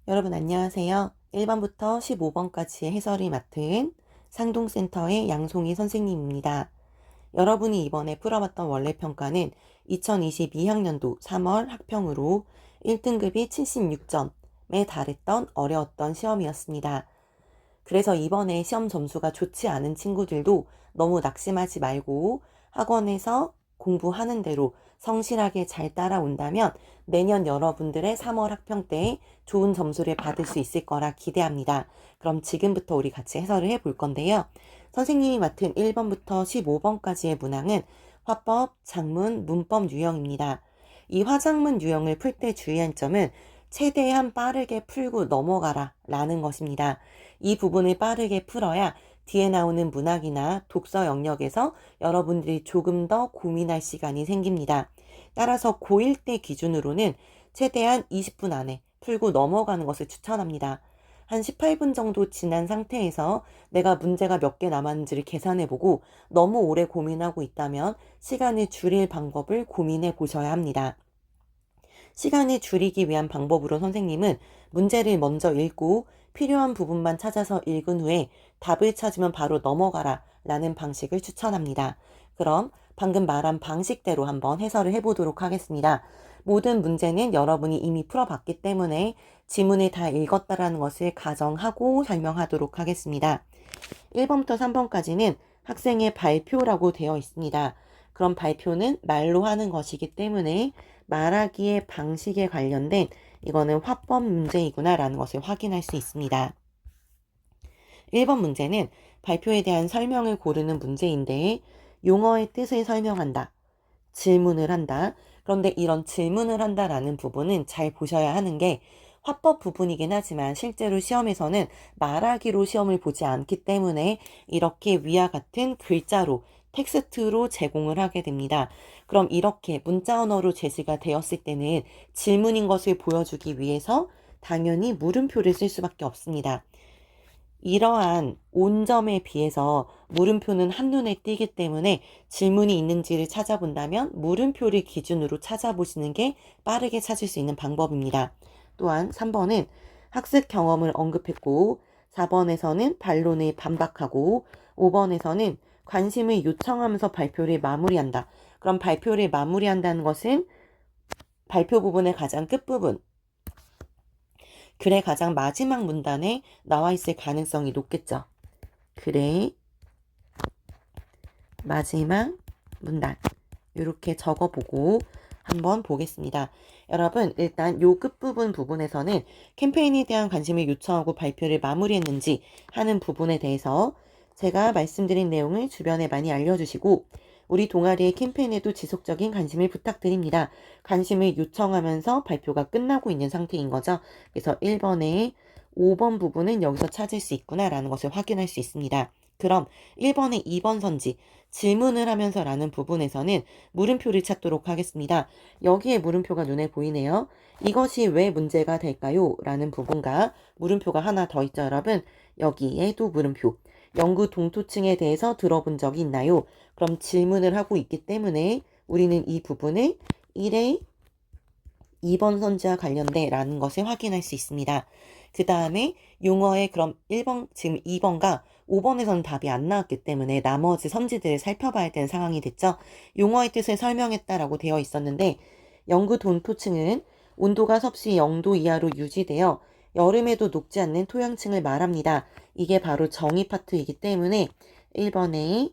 여러분 안녕하세요. 1번부터 15번까지의 해설을 맡은 상동센터의 양송희 선생님입니다. 여러분이 이번에 풀어봤던 원래평가는 2022학년도 3월 학평으로 1등급이 76점에 달했던 어려웠던 시험이었습니다. 그래서 이번에 시험 점수가 좋지 않은 친구들도 너무 낙심하지 말고 학원에서 공부하는 대로 성실하게 잘 따라온다면 내년 여러분들의 3월 학평 때에 좋은 점수를 받을 수 있을 거라 기대합니다. 그럼 지금부터 우리 같이 해설을 해볼 건데요. 선생님이 맡은 1번부터 15번까지의 문항은 화법, 작문, 문법 유형입니다. 이 화작문 유형을 풀 때 주의할 점은 최대한 빠르게 풀고 넘어가라 라는 것입니다. 이 부분을 빠르게 풀어야 뒤에 나오는 문학이나 독서 영역에서 여러분들이 조금 더 고민할 시간이 생깁니다. 따라서 고1 때 기준으로는 최대한 20분 안에 풀고 넘어가는 것을 추천합니다. 한 18분 정도 지난 상태에서 내가 문제가 몇 개 남았는지를 계산해보고 너무 오래 고민하고 있다면 시간을 줄일 방법을 고민해 보셔야 합니다. 시간을 줄이기 위한 방법으로 선생님은 문제를 먼저 읽고 필요한 부분만 찾아서 읽은 후에 답을 찾으면 바로 넘어가라 라는 방식을 추천합니다. 그럼 방금 말한 방식대로 한번 해설을 해보도록 하겠습니다. 모든 문제는 여러분이 이미 풀어봤기 때문에 지문을 다 읽었다라는 것을 가정하고 설명하도록 하겠습니다. 1번부터 3번까지는 학생의 발표라고 되어 있습니다. 그럼 발표는 말로 하는 것이기 때문에 말하기의 방식에 관련된 이거는 화법 문제이구나 라는 것을 확인할 수 있습니다. 1번 문제는 발표에 대한 설명을 고르는 문제인데 용어의 뜻을 설명한다. 질문을 한다. 그런데 이런 질문을 한다라는 부분은 잘 보셔야 하는 게 화법 부분이긴 하지만 실제로 시험에서는 말하기로 시험을 보지 않기 때문에 이렇게 위와 같은 글자로 텍스트로 제공을 하게 됩니다. 그럼 이렇게 문자 언어로 제시가 되었을 때는 질문인 것을 보여주기 위해서 당연히 물음표를 쓸 수밖에 없습니다. 이러한 온점에 비해서 물음표는 한눈에 띄기 때문에 질문이 있는지를 찾아본다면 물음표를 기준으로 찾아보시는 게 빠르게 찾을 수 있는 방법입니다. 또한 3번은 학습 경험을 언급했고 4번에서는 반론을 반박하고 5번에서는 관심을 요청하면서 발표를 마무리한다. 그럼 발표를 마무리한다는 것은 발표 부분의 가장 끝부분, 글의 가장 마지막 문단에 나와 있을 가능성이 높겠죠. 글의 마지막 문단 이렇게 적어보고 한번 보겠습니다. 여러분 일단 요 끝부분 부분에서는 캠페인에 대한 관심을 요청하고 발표를 마무리했는지 하는 부분에 대해서 제가 말씀드린 내용을 주변에 많이 알려주시고 우리 동아리의 캠페인에도 지속적인 관심을 부탁드립니다. 관심을 요청하면서 발표가 끝나고 있는 상태인 거죠. 그래서 1번에 5번 부분은 여기서 찾을 수 있구나라는 것을 확인할 수 있습니다. 그럼 1번의 2번 선지 질문을 하면서 라는 부분에서는 물음표를 찾도록 하겠습니다. 여기에 물음표가 눈에 보이네요. 이것이 왜 문제가 될까요? 라는 부분과 물음표가 하나 더 있죠, 여러분. 여기에도 물음표. 영구 동토층에 대해서 들어본 적이 있나요? 그럼 질문을 하고 있기 때문에 우리는 이 부분을 1의 2번 선지와 관련돼 라는 것을 확인할 수 있습니다. 그 다음에 용어의 그럼 1번, 지금 2번과 5번에서는 답이 안 나왔기 때문에 나머지 선지들을 살펴봐야 되는 상황이 됐죠. 용어의 뜻을 설명했다라고 되어 있었는데 영구 동토층은 온도가 섭씨 0도 이하로 유지되어 여름에도 녹지 않는 토양층을 말합니다. 이게 바로 정의 파트이기 때문에 1번에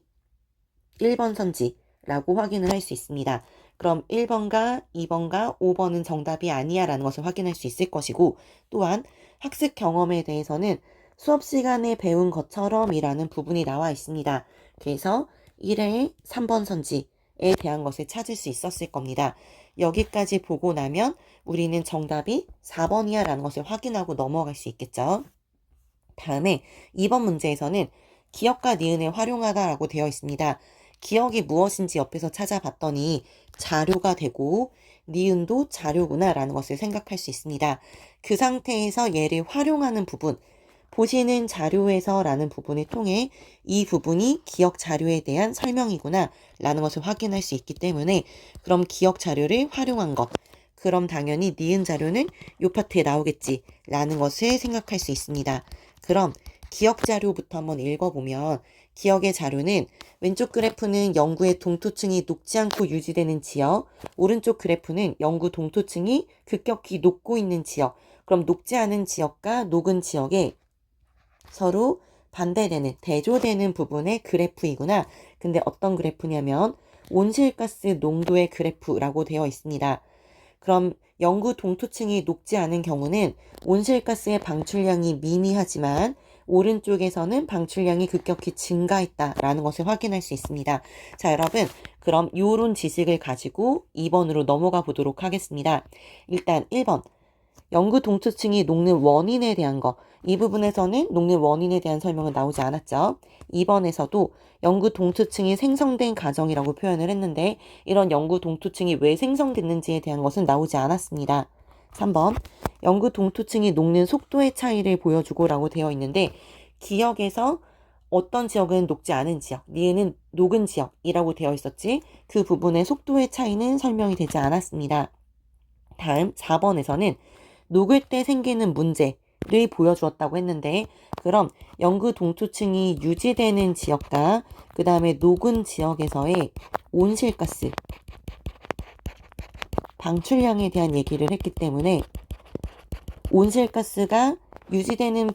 1번 선지라고 확인을 할 수 있습니다. 그럼 1번과 2번과 5번은 정답이 아니야 라는 것을 확인할 수 있을 것이고 또한 학습 경험에 대해서는 수업 시간에 배운 것처럼 이라는 부분이 나와 있습니다. 그래서 1회 3번 선지에 대한 것을 찾을 수 있었을 겁니다. 여기까지 보고 나면 우리는 정답이 4번이야 라는 것을 확인하고 넘어갈 수 있겠죠. 다음에 2번 문제에서는 기억과 니은을 활용하다라고 되어 있습니다. 기억이 무엇인지 옆에서 찾아봤더니 자료가 되고 니은도 자료구나 라는 것을 생각할 수 있습니다. 그 상태에서 얘를 활용하는 부분, 보시는 자료에서 라는 부분을 통해 이 부분이 기억 자료에 대한 설명이구나 라는 것을 확인할 수 있기 때문에 그럼 기억 자료를 활용한 것, 그럼 당연히 니은 자료는 요 파트에 나오겠지 라는 것을 생각할 수 있습니다. 그럼 기억 자료부터 한번 읽어보면 기억의 자료는 왼쪽 그래프는 영구의 동토층이 녹지 않고 유지되는 지역, 오른쪽 그래프는 영구 동토층이 급격히 녹고 있는 지역. 그럼 녹지 않은 지역과 녹은 지역에 서로 반대되는, 대조되는 부분의 그래프이구나. 근데 어떤 그래프냐면 온실가스 농도의 그래프라고 되어 있습니다. 그럼 영구 동토층이 녹지 않은 경우는 온실가스의 방출량이 미미하지만 오른쪽에서는 방출량이 급격히 증가했다라는 것을 확인할 수 있습니다. 자, 여러분, 그럼 요런 지식을 가지고 2번으로 넘어가 보도록 하겠습니다. 일단 1번. 영구 동토층이 녹는 원인에 대한 거. 이 부분에서는 녹는 원인에 대한 설명은 나오지 않았죠. 2번에서도 영구 동토층이 생성된 과정이라고 표현을 했는데 이런 영구 동토층이 왜 생성됐는지에 대한 것은 나오지 않았습니다. 3번. 영구 동토층이 녹는 속도의 차이를 보여주고 라고 되어 있는데 기억에서 어떤 지역은 녹지 않은 지역, 니은은 녹은 지역이라고 되어 있었지 그 부분의 속도의 차이는 설명이 되지 않았습니다. 다음 4번에서는 녹을 때 생기는 문제를 보여주었다고 했는데 그럼 영구 동토층이 유지되는 지역과 그 다음에 녹은 지역에서의 온실가스 방출량에 대한 얘기를 했기 때문에 온실가스가 유지되는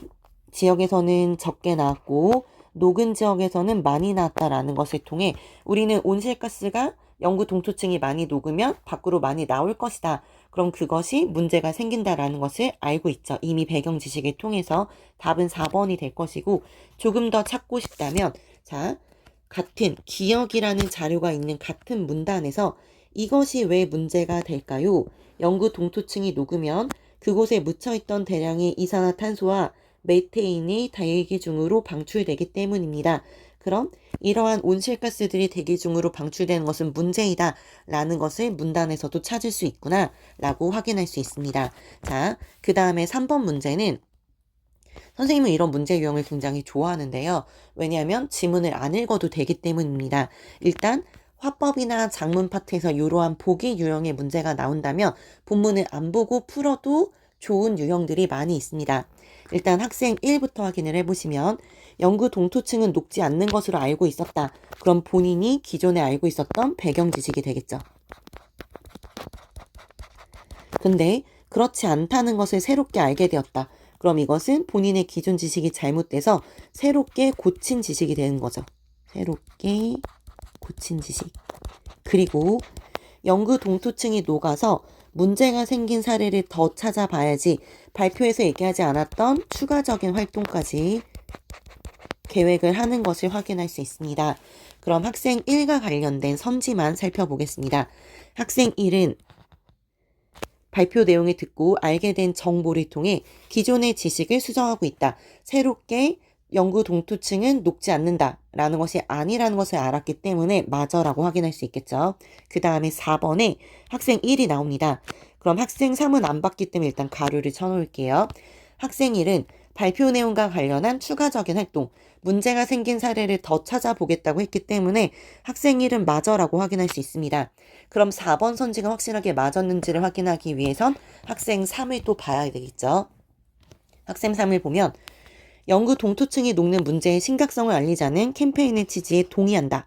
지역에서는 적게 나왔고 녹은 지역에서는 많이 나왔다라는 것을 통해 우리는 온실가스가 영구 동토층이 많이 녹으면 밖으로 많이 나올 것이다. 그럼 그것이 문제가 생긴다라는 것을 알고 있죠. 이미 배경 지식을 통해서 답은 4번이 될 것이고 조금 더 찾고 싶다면 자, 같은 기억이라는 자료가 있는 같은 문단에서 이것이 왜 문제가 될까요? 영구 동토층이 녹으면 그곳에 묻혀있던 대량의 이산화탄소와 메테인이 대기 중으로 방출되기 때문입니다. 그럼 이러한 온실가스들이 대기 중으로 방출되는 것은 문제이다 라는 것을 문단에서도 찾을 수 있구나 라고 확인할 수 있습니다. 자, 그 다음에 3번 문제는 선생님은 이런 문제 유형을 굉장히 좋아하는데요. 왜냐하면 지문을 안 읽어도 되기 때문입니다. 일단 화법이나 작문 파트에서 이러한 보기 유형의 문제가 나온다면 본문을 안 보고 풀어도 좋은 유형들이 많이 있습니다. 일단 학생 1부터 확인을 해보시면 영구 동토층은 녹지 않는 것으로 알고 있었다. 그럼 본인이 기존에 알고 있었던 배경 지식이 되겠죠. 근데 그렇지 않다는 것을 새롭게 알게 되었다. 그럼 이것은 본인의 기존 지식이 잘못돼서 새롭게 고친 지식이 되는 거죠. 새롭게 고친 지식. 그리고 영구 동토층이 녹아서 문제가 생긴 사례를 더 찾아봐야지 발표에서 얘기하지 않았던 추가적인 활동까지 계획을 하는 것을 확인할 수 있습니다. 그럼 학생 1과 관련된 선지만 살펴보겠습니다. 학생 1은 발표 내용을 듣고 알게 된 정보를 통해 기존의 지식을 수정하고 있다. 새롭게 영구 동토층은 녹지 않는다 라는 것이 아니라는 것을 알았기 때문에 맞아라고 확인할 수 있겠죠. 그 다음에 4번에 학생 1이 나옵니다. 그럼 학생 3은 안 봤기 때문에 일단 가로를 쳐놓을게요. 학생 1은 발표 내용과 관련한 추가적인 활동, 문제가 생긴 사례를 더 찾아보겠다고 했기 때문에 학생 1은 맞아라고 확인할 수 있습니다. 그럼 4번 선지가 확실하게 맞았는지를 확인하기 위해선 학생 3을 또 봐야 되겠죠. 학생 3을 보면 영구 동토층이 녹는 문제의 심각성을 알리자는 캠페인의 취지에 동의한다.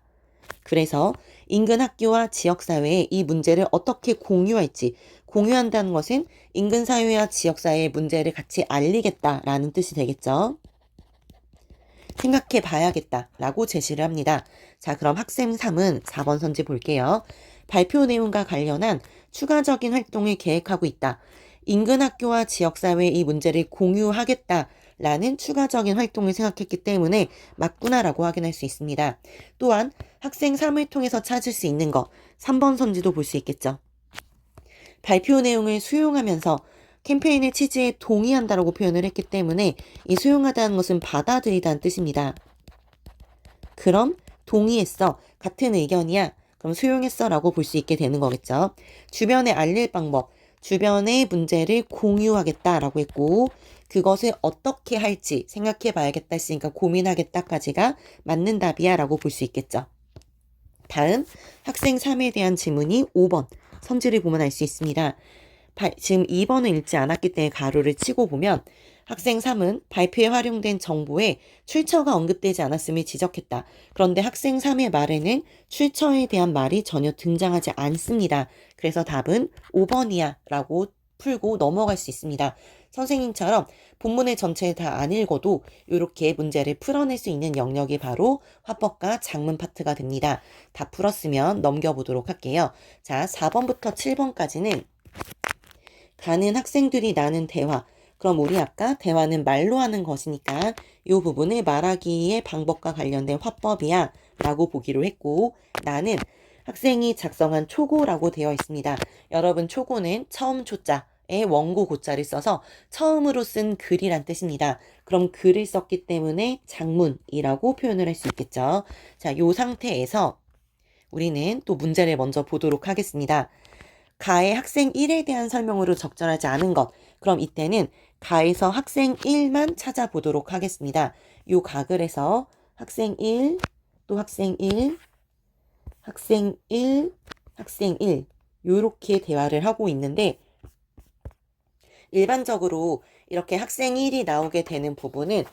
그래서 인근 학교와 지역사회에 이 문제를 어떻게 공유할지, 공유한다는 것은 인근 사회와 지역사회의 문제를 같이 알리겠다라는 뜻이 되겠죠. 생각해 봐야겠다라고 제시를 합니다. 자, 그럼 학생 3은 4번 선지 볼게요. 발표 내용과 관련한 추가적인 활동을 계획하고 있다. 인근 학교와 지역사회에 이 문제를 공유하겠다. 라는 추가적인 활동을 생각했기 때문에 맞구나라고 확인할 수 있습니다. 또한 학생 3을 통해서 찾을 수 있는 거 3번 선지도 볼 수 있겠죠. 발표 내용을 수용하면서 캠페인의 취지에 동의한다라고 표현을 했기 때문에 이 수용하다는 것은 받아들이다는 뜻입니다. 그럼 동의했어. 같은 의견이야. 그럼 수용했어 라고 볼 수 있게 되는 거겠죠. 주변에 알릴 방법. 주변의 문제를 공유하겠다라고 했고 그것을 어떻게 할지 생각해 봐야겠다 했으니까 고민하겠다까지가 맞는 답이야 라고 볼 수 있겠죠. 다음 학생 3에 대한 질문이 5번 선지를 보면 알 수 있습니다. 지금 2번은 읽지 않았기 때문에 가로를 치고 보면 학생 3은 발표에 활용된 정보에 출처가 언급되지 않았음을 지적했다. 그런데 학생 3의 말에는 출처에 대한 말이 전혀 등장하지 않습니다. 그래서 답은 5번이야 라고 풀고 넘어갈 수 있습니다. 선생님처럼 본문의 전체를 다 안 읽어도 이렇게 문제를 풀어낼 수 있는 영역이 바로 화법과 작문 파트가 됩니다. 다 풀었으면 넘겨보도록 할게요. 자, 4번부터 7번까지는 가는 학생들이 나눈 대화. 그럼 우리 아까 대화는 말로 하는 것이니까 이 부분을 말하기의 방법과 관련된 화법이야 라고 보기로 했고, 나는 학생이 작성한 초고라고 되어 있습니다. 여러분, 초고는 처음 초자에 원고 고자를 써서 처음으로 쓴 글이란 뜻입니다. 그럼 글을 썼기 때문에 작문이라고 표현을 할 수 있겠죠. 자, 이 상태에서 우리는 또 문제를 먼저 보도록 하겠습니다. 가의 학생 1에 대한 설명으로 적절하지 않은 것. 그럼 이때는 가에서 학생 1만 찾아보도록 하겠습니다. 요 가글에서 학생 1, 또 학생 1, 학생 1, 학생 1 요렇게 대화를 하고 있는데, 일반적으로 이렇게 학생 1이 나오게 되는 부분은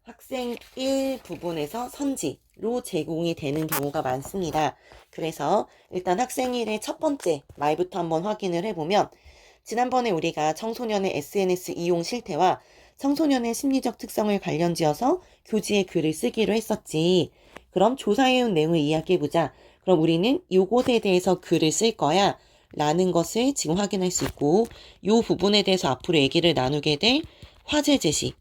학생 1 부분에서 선지로 제공이 되는 경우가 많습니다. 그래서 일단 학생 1의 첫 번째 말부터 한번 확인을 해보면, 지난번에 우리가 청소년의 SNS 이용 실태와 청소년의 심리적 특성을 관련지어서 교지에 글을 쓰기로 했었지. 그럼 조사해온 내용을 이야기해보자. 그럼 우리는 요것에 대해서 글을 쓸 거야 라는 것을 지금 확인할 수 있고, 요 부분에 대해서 앞으로 얘기를 나누게 될 화제 제시.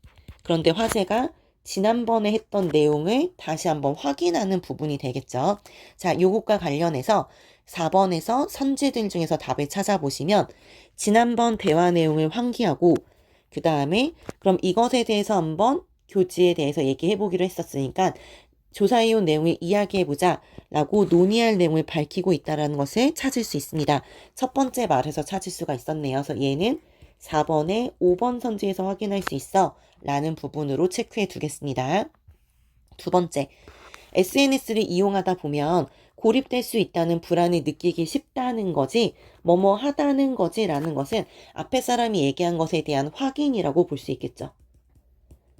그런데 화제가 지난번에 했던 내용을 다시 한번 확인하는 부분이 되겠죠. 자, 요것과 관련해서 4번에서 선지들 중에서 답을 찾아보시면 지난번 대화 내용을 환기하고, 그 다음에 그럼 이것에 대해서 한번 교지에 대해서 얘기해보기로 했었으니까 조사해온 내용을 이야기해보자 라고 논의할 내용을 밝히고 있다는 것을 찾을 수 있습니다. 첫 번째 말에서 찾을 수가 있었네요. 그래서 얘는 4번에 5번 선지에서 확인할 수 있어 라는 부분으로 체크해 두겠습니다. 두 번째, SNS를 이용하다 보면 고립될 수 있다는 불안을 느끼기 쉽다는 거지, 뭐뭐 하다는 거지 라는 것은 앞에 사람이 얘기한 것에 대한 확인이라고 볼 수 있겠죠.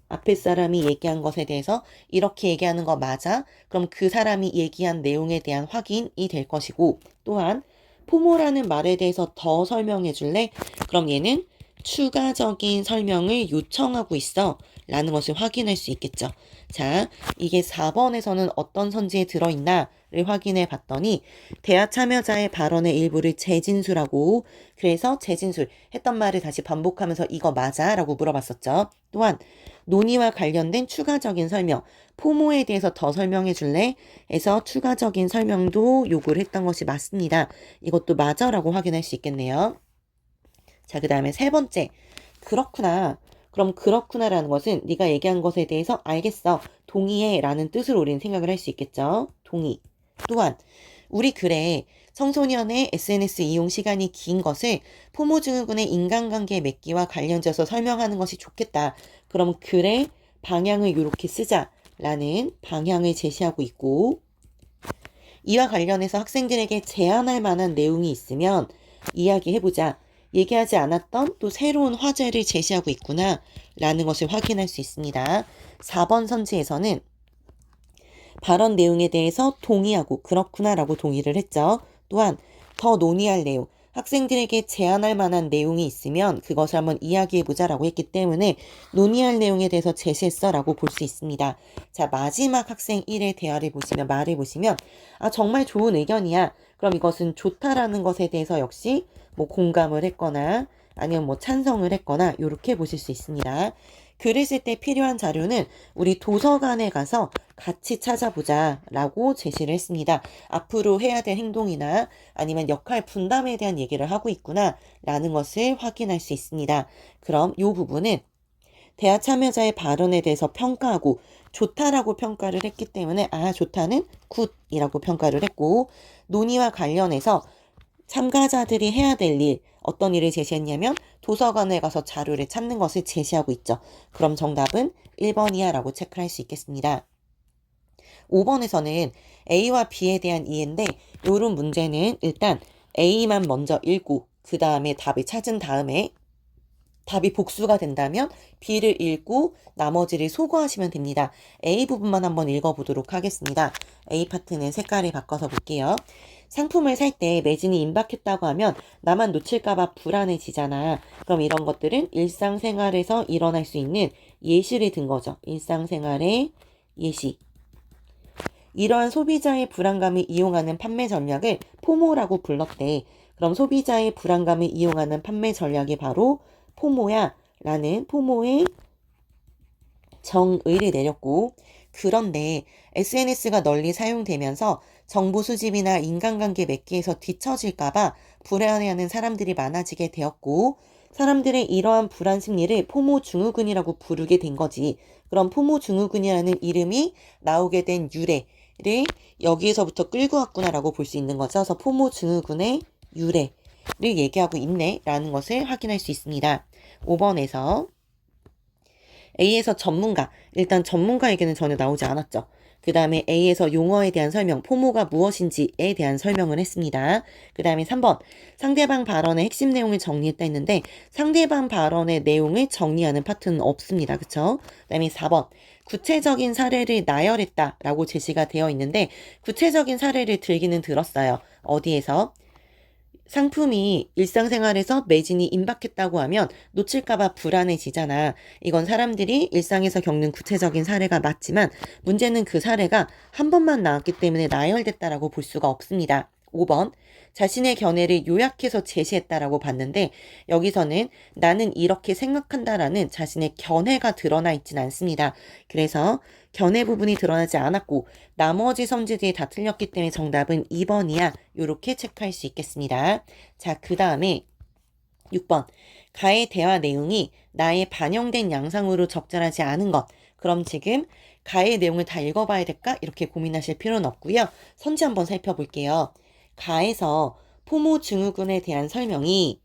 앞에 사람이 얘기한 것에 대해서 이렇게 얘기하는 거 맞아? 그럼 그 사람이 얘기한 내용에 대한 확인이 될 것이고, 또한 포모라는 말에 대해서 더 설명해 줄래? 그럼 얘는 추가적인 설명을 요청하고 있어 라는 것을 확인할 수 있겠죠. 자, 이게 4번에서는 어떤 선지에 들어있나를 확인해 봤더니 대화 참여자의 발언의 일부를 재진술하고, 그래서 재진술 했던 말을 다시 반복하면서 이거 맞아? 라고 물어봤었죠. 또한 논의와 관련된 추가적인 설명, 포모에 대해서 더 설명해 줄래? 해서 추가적인 설명도 요구를 했던 것이 맞습니다. 이것도 맞아 라고 확인할 수 있겠네요. 자, 그 다음에 세 번째, 그렇구나. 그럼 그렇구나라는 것은 네가 얘기한 것에 대해서 알겠어, 동의해 라는 뜻으로 우리는 생각을 할 수 있겠죠. 동의. 또한 우리 글에 청소년의 SNS 이용 시간이 긴 것을 포모증후군의 인간관계 맺기와 관련져서 설명하는 것이 좋겠다. 그럼 글의 방향을 이렇게 쓰자라는 방향을 제시하고 있고, 이와 관련해서 학생들에게 제안할 만한 내용이 있으면 이야기해보자. 얘기하지 않았던 또 새로운 화제를 제시하고 있구나 라는 것을 확인할 수 있습니다. 4번 선지에서는 발언 내용에 대해서 동의하고 그렇구나 라고 동의를 했죠. 또한 더 논의할 내용, 학생들에게 제안할 만한 내용이 있으면 그것을 한번 이야기해보자 라고 했기 때문에 논의할 내용에 대해서 제시했어 라고 볼 수 있습니다. 자, 마지막 학생 1의 대화를 보시면, 말을 보시면 정말 좋은 의견이야. 그럼 이것은 좋다라는 것에 대해서 역시 뭐 공감을 했거나 아니면 뭐 찬성을 했거나 이렇게 보실 수 있습니다. 글을 쓸 때 필요한 자료는 우리 도서관에 가서 같이 찾아보자 라고 제시를 했습니다. 앞으로 해야 될 행동이나 아니면 역할 분담에 대한 얘기를 하고 있구나 라는 것을 확인할 수 있습니다. 그럼 이 부분은 대화 참여자의 발언에 대해서 평가하고 좋다라고 평가를 했기 때문에 좋다는 굿이라고 평가를 했고, 논의와 관련해서 참가자들이 해야 될 일, 어떤 일을 제시했냐면 도서관에 가서 자료를 찾는 것을 제시하고 있죠. 그럼 정답은 1번이야 라고 체크를 할 수 있겠습니다. 5번에서는 A와 B에 대한 이해인데, 이런 문제는 일단 A만 먼저 읽고 그 다음에 답을 찾은 다음에 답이 복수가 된다면 B를 읽고 나머지를 소거하시면 됩니다. A 부분만 한번 읽어보도록 하겠습니다. A 파트는 색깔을 바꿔서 볼게요. 상품을 살 때 매진이 임박했다고 하면 나만 놓칠까봐 불안해지잖아. 그럼 이런 것들은 일상생활에서 일어날 수 있는 예시를 든 거죠. 일상생활의 예시. 이러한 소비자의 불안감을 이용하는 판매 전략을 포모라고 불렀대. 그럼 소비자의 불안감을 이용하는 판매 전략이 바로 포모야 라는 포모의 정의를 내렸고, 그런데 SNS가 널리 사용되면서 정보 수집이나 인간관계 맺기에서 뒤처질까봐 불안해하는 사람들이 많아지게 되었고, 사람들의 이러한 불안 심리를 포모 증후군이라고 부르게 된 거지. 그럼 포모 증후군이라는 이름이 나오게 된 유래를 여기에서부터 끌고 왔구나라고 볼 수 있는 거죠. 그래서 포모 증후군의 유래를 얘기하고 있네 라는 것을 확인할 수 있습니다. 5번에서 A에서 전문가, 일단 전문가에게는 전혀 나오지 않았죠. 그 다음에 A에서 용어에 대한 설명, 포모가 무엇인지에 대한 설명을 했습니다. 그 다음에 3번, 상대방 발언의 핵심 내용을 정리했다 했는데 상대방 발언의 내용을 정리하는 파트는 없습니다. 그쵸? 그 다음에 4번, 구체적인 사례를 나열했다 라고 제시가 되어 있는데 구체적인 사례를 들기는 들었어요. 어디에서? 상품이 일상생활에서 매진이 임박했다고 하면 놓칠까봐 불안해지잖아. 이건 사람들이 일상에서 겪는 구체적인 사례가 맞지만 문제는 그 사례가 한 번만 나왔기 때문에 나열됐다라고 볼 수가 없습니다. 5번, 자신의 견해를 요약해서 제시했다라고 봤는데 여기서는 나는 이렇게 생각한다라는 자신의 견해가 드러나 있진 않습니다. 그래서 견해 부분이 드러나지 않았고 나머지 성질이 다 틀렸기 때문에 정답은 2번이야. 이렇게 체크할 수 있겠습니다. 자, 그 다음에 6번. 가의 대화 내용이 나의 반영된 양상으로 적절하지 않은 것. 그럼 지금 가의 내용을 다 읽어봐야 될까? 이렇게 고민하실 필요는 없고요. 선지 한번 살펴볼게요. 가에서 포모 증후군에 대한 설명이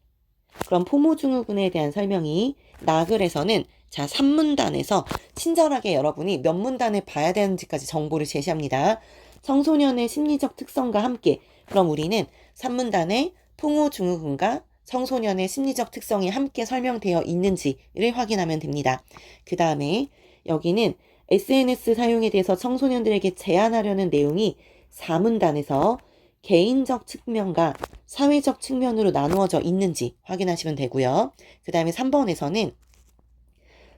그럼 포모 증후군에 대한 설명이 나글에서는 자 3문단에서 친절하게 여러분이 몇 문단을 봐야 되는지까지 정보를 제시합니다. 청소년의 심리적 특성과 함께 그럼 우리는 3문단에 포모 증후군과 청소년의 심리적 특성이 함께 설명되어 있는지를 확인하면 됩니다. 그 다음에 여기는 SNS 사용에 대해서 청소년들에게 제안하려는 내용이 4문단에서 개인적 측면과 사회적 측면으로 나누어져 있는지 확인하시면 되고요. 그 다음에 3번에서는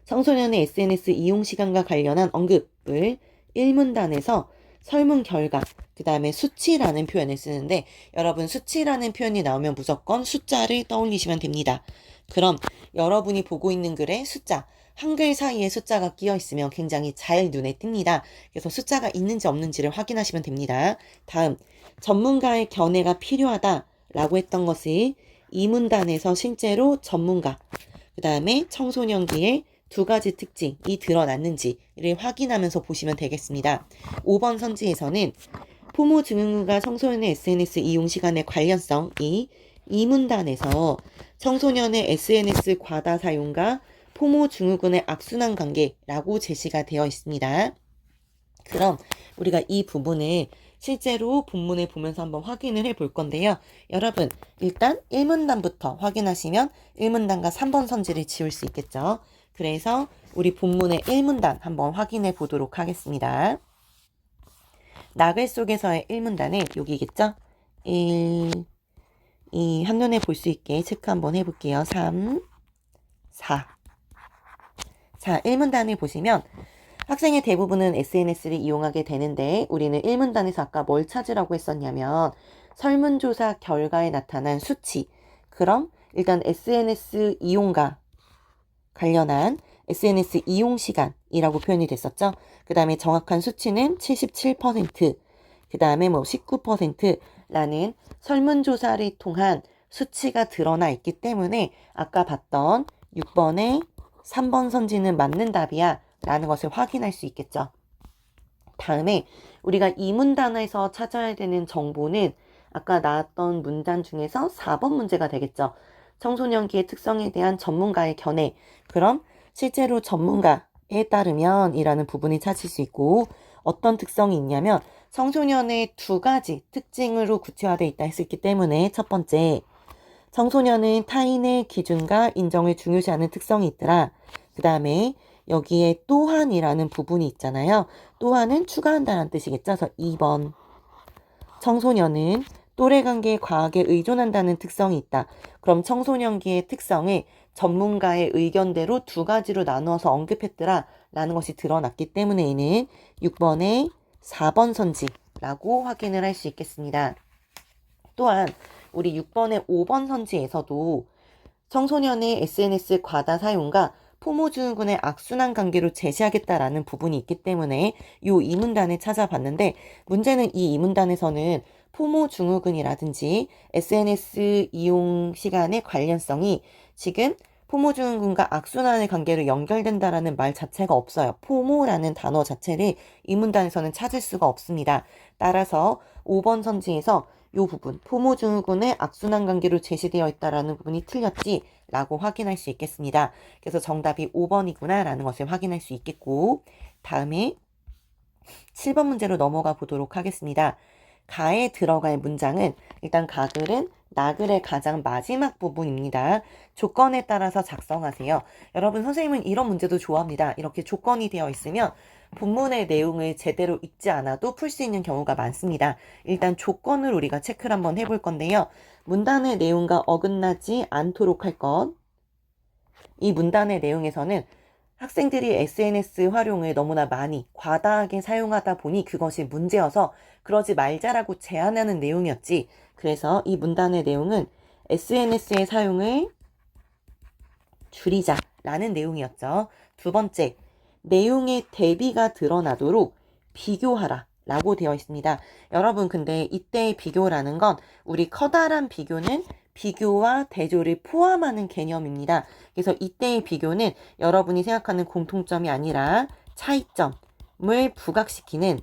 청소년의 SNS 이용 시간과 관련한 언급을 1문단에서 설문 결과, 그 다음에 수치라는 표현을 쓰는데 여러분 수치라는 표현이 나오면 무조건 숫자를 떠올리시면 됩니다. 그럼 여러분이 보고 있는 글에 숫자, 한글 사이에 숫자가 끼어 있으면 굉장히 잘 눈에 띕니다. 그래서 숫자가 있는지 없는지를 확인하시면 됩니다. 다음, 전문가의 견해가 필요하다라고 했던 것이 이 문단에서 실제로 전문가, 그 다음에 청소년기의 두 가지 특징이 드러났는지를 확인하면서 보시면 되겠습니다. 5번 선지에서는 포모 증후군과 청소년의 SNS 이용 시간의 관련성이 이 문단에서 청소년의 SNS 과다 사용과 포모 증후군의 악순환 관계라고 제시가 되어 있습니다. 그럼 우리가 이 부분을 실제로 본문을 보면서 한번 확인을 해 볼 건데요. 여러분 일단 1문단부터 확인하시면 1문단과 3번 선지를 지울 수 있겠죠. 그래서 우리 본문의 1문단 한번 확인해 보도록 하겠습니다. 나글 속에서의 1문단은 여기겠죠? 1, 2 한눈에 볼 수 있게 체크 한번 해볼게요. 3, 4. 자, 1문단을 보시면 학생의 대부분은 SNS를 이용하게 되는데 우리는 1문단에서 아까 뭘 찾으라고 했었냐면 설문조사 결과에 나타난 수치. 그럼 일단 SNS 이용과 관련한 SNS 이용 시간이라고 표현이 됐었죠. 그 다음에 정확한 수치는 77%, 그 다음에 19%라는 설문조사를 통한 수치가 드러나 있기 때문에 아까 봤던 6번의 3번 선지는 맞는 답이야 라는 것을 확인할 수 있겠죠. 다음에 우리가 이 문단에서 찾아야 되는 정보는 아까 나왔던 문단 중에서 4번 문제가 되겠죠. 청소년기의 특성에 대한 전문가의 견해. 그럼 실제로 전문가에 따르면 이라는 부분이 찾을 수 있고 어떤 특성이 있냐면 청소년의 두 가지 특징으로 구체화되어 있다 했었기 때문에 첫 번째, 청소년은 타인의 기준과 인정을 중요시하는 특성이 있더라. 그 다음에 여기에 또한이라는 부분이 있잖아요. 또한은 추가한다는 뜻이겠죠. 그래서 2번. 청소년은 또래관계에 과하게 의존한다는 특성이 있다. 그럼 청소년기의 특성을 전문가의 의견대로 두 가지로 나누어서 언급했더라 라는 것이 드러났기 때문에 이는 6번의 4번 선지라고 확인을 할 수 있겠습니다. 또한 우리 6번의 5번 선지에서도 청소년의 SNS 과다 사용과 포모증후군의 악순환 관계로 제시하겠다라는 부분이 있기 때문에 이 문단을 찾아봤는데 문제는 이 문단에서는 포모증후군이라든지 SNS 이용 시간의 관련성이 지금 포모증후군과 악순환의 관계로 연결된다라는 말 자체가 없어요. 포모라는 단어 자체를 이 문단에서는 찾을 수가 없습니다. 따라서 5번 선지에서 이 부분, 포모증후군의 악순환 관계로 제시되어 있다라는 부분이 틀렸지 라고 확인할 수 있겠습니다. 그래서 정답이 5번이구나 라는 것을 확인할 수 있겠고, 다음에 7번 문제로 넘어가 보도록 하겠습니다. 가에 들어갈 문장은 일단 가글은 나글의 가장 마지막 부분입니다. 조건에 따라서 작성하세요. 여러분 선생님은 이런 문제도 좋아합니다. 이렇게 조건이 되어 있으면 본문의 내용을 제대로 읽지 않아도 풀 수 있는 경우가 많습니다. 일단 조건을 우리가 체크를 한번 해볼 건데요. 문단의 내용과 어긋나지 않도록 할 것. 이 문단의 내용에서는 학생들이 SNS 활용을 너무나 많이 과다하게 사용하다 보니 그것이 문제여서 그러지 말자라고 제안하는 내용이었지. 그래서 이 문단의 내용은 SNS의 사용을 줄이자라는 내용이었죠. 두 번째, 내용의 대비가 드러나도록 비교하라 라고 되어 있습니다. 여러분 근데 이때의 비교라는 건 우리 커다란 비교는 비교와 대조를 포함하는 개념입니다. 그래서 이때의 비교는 여러분이 생각하는 공통점이 아니라 차이점을 부각시키는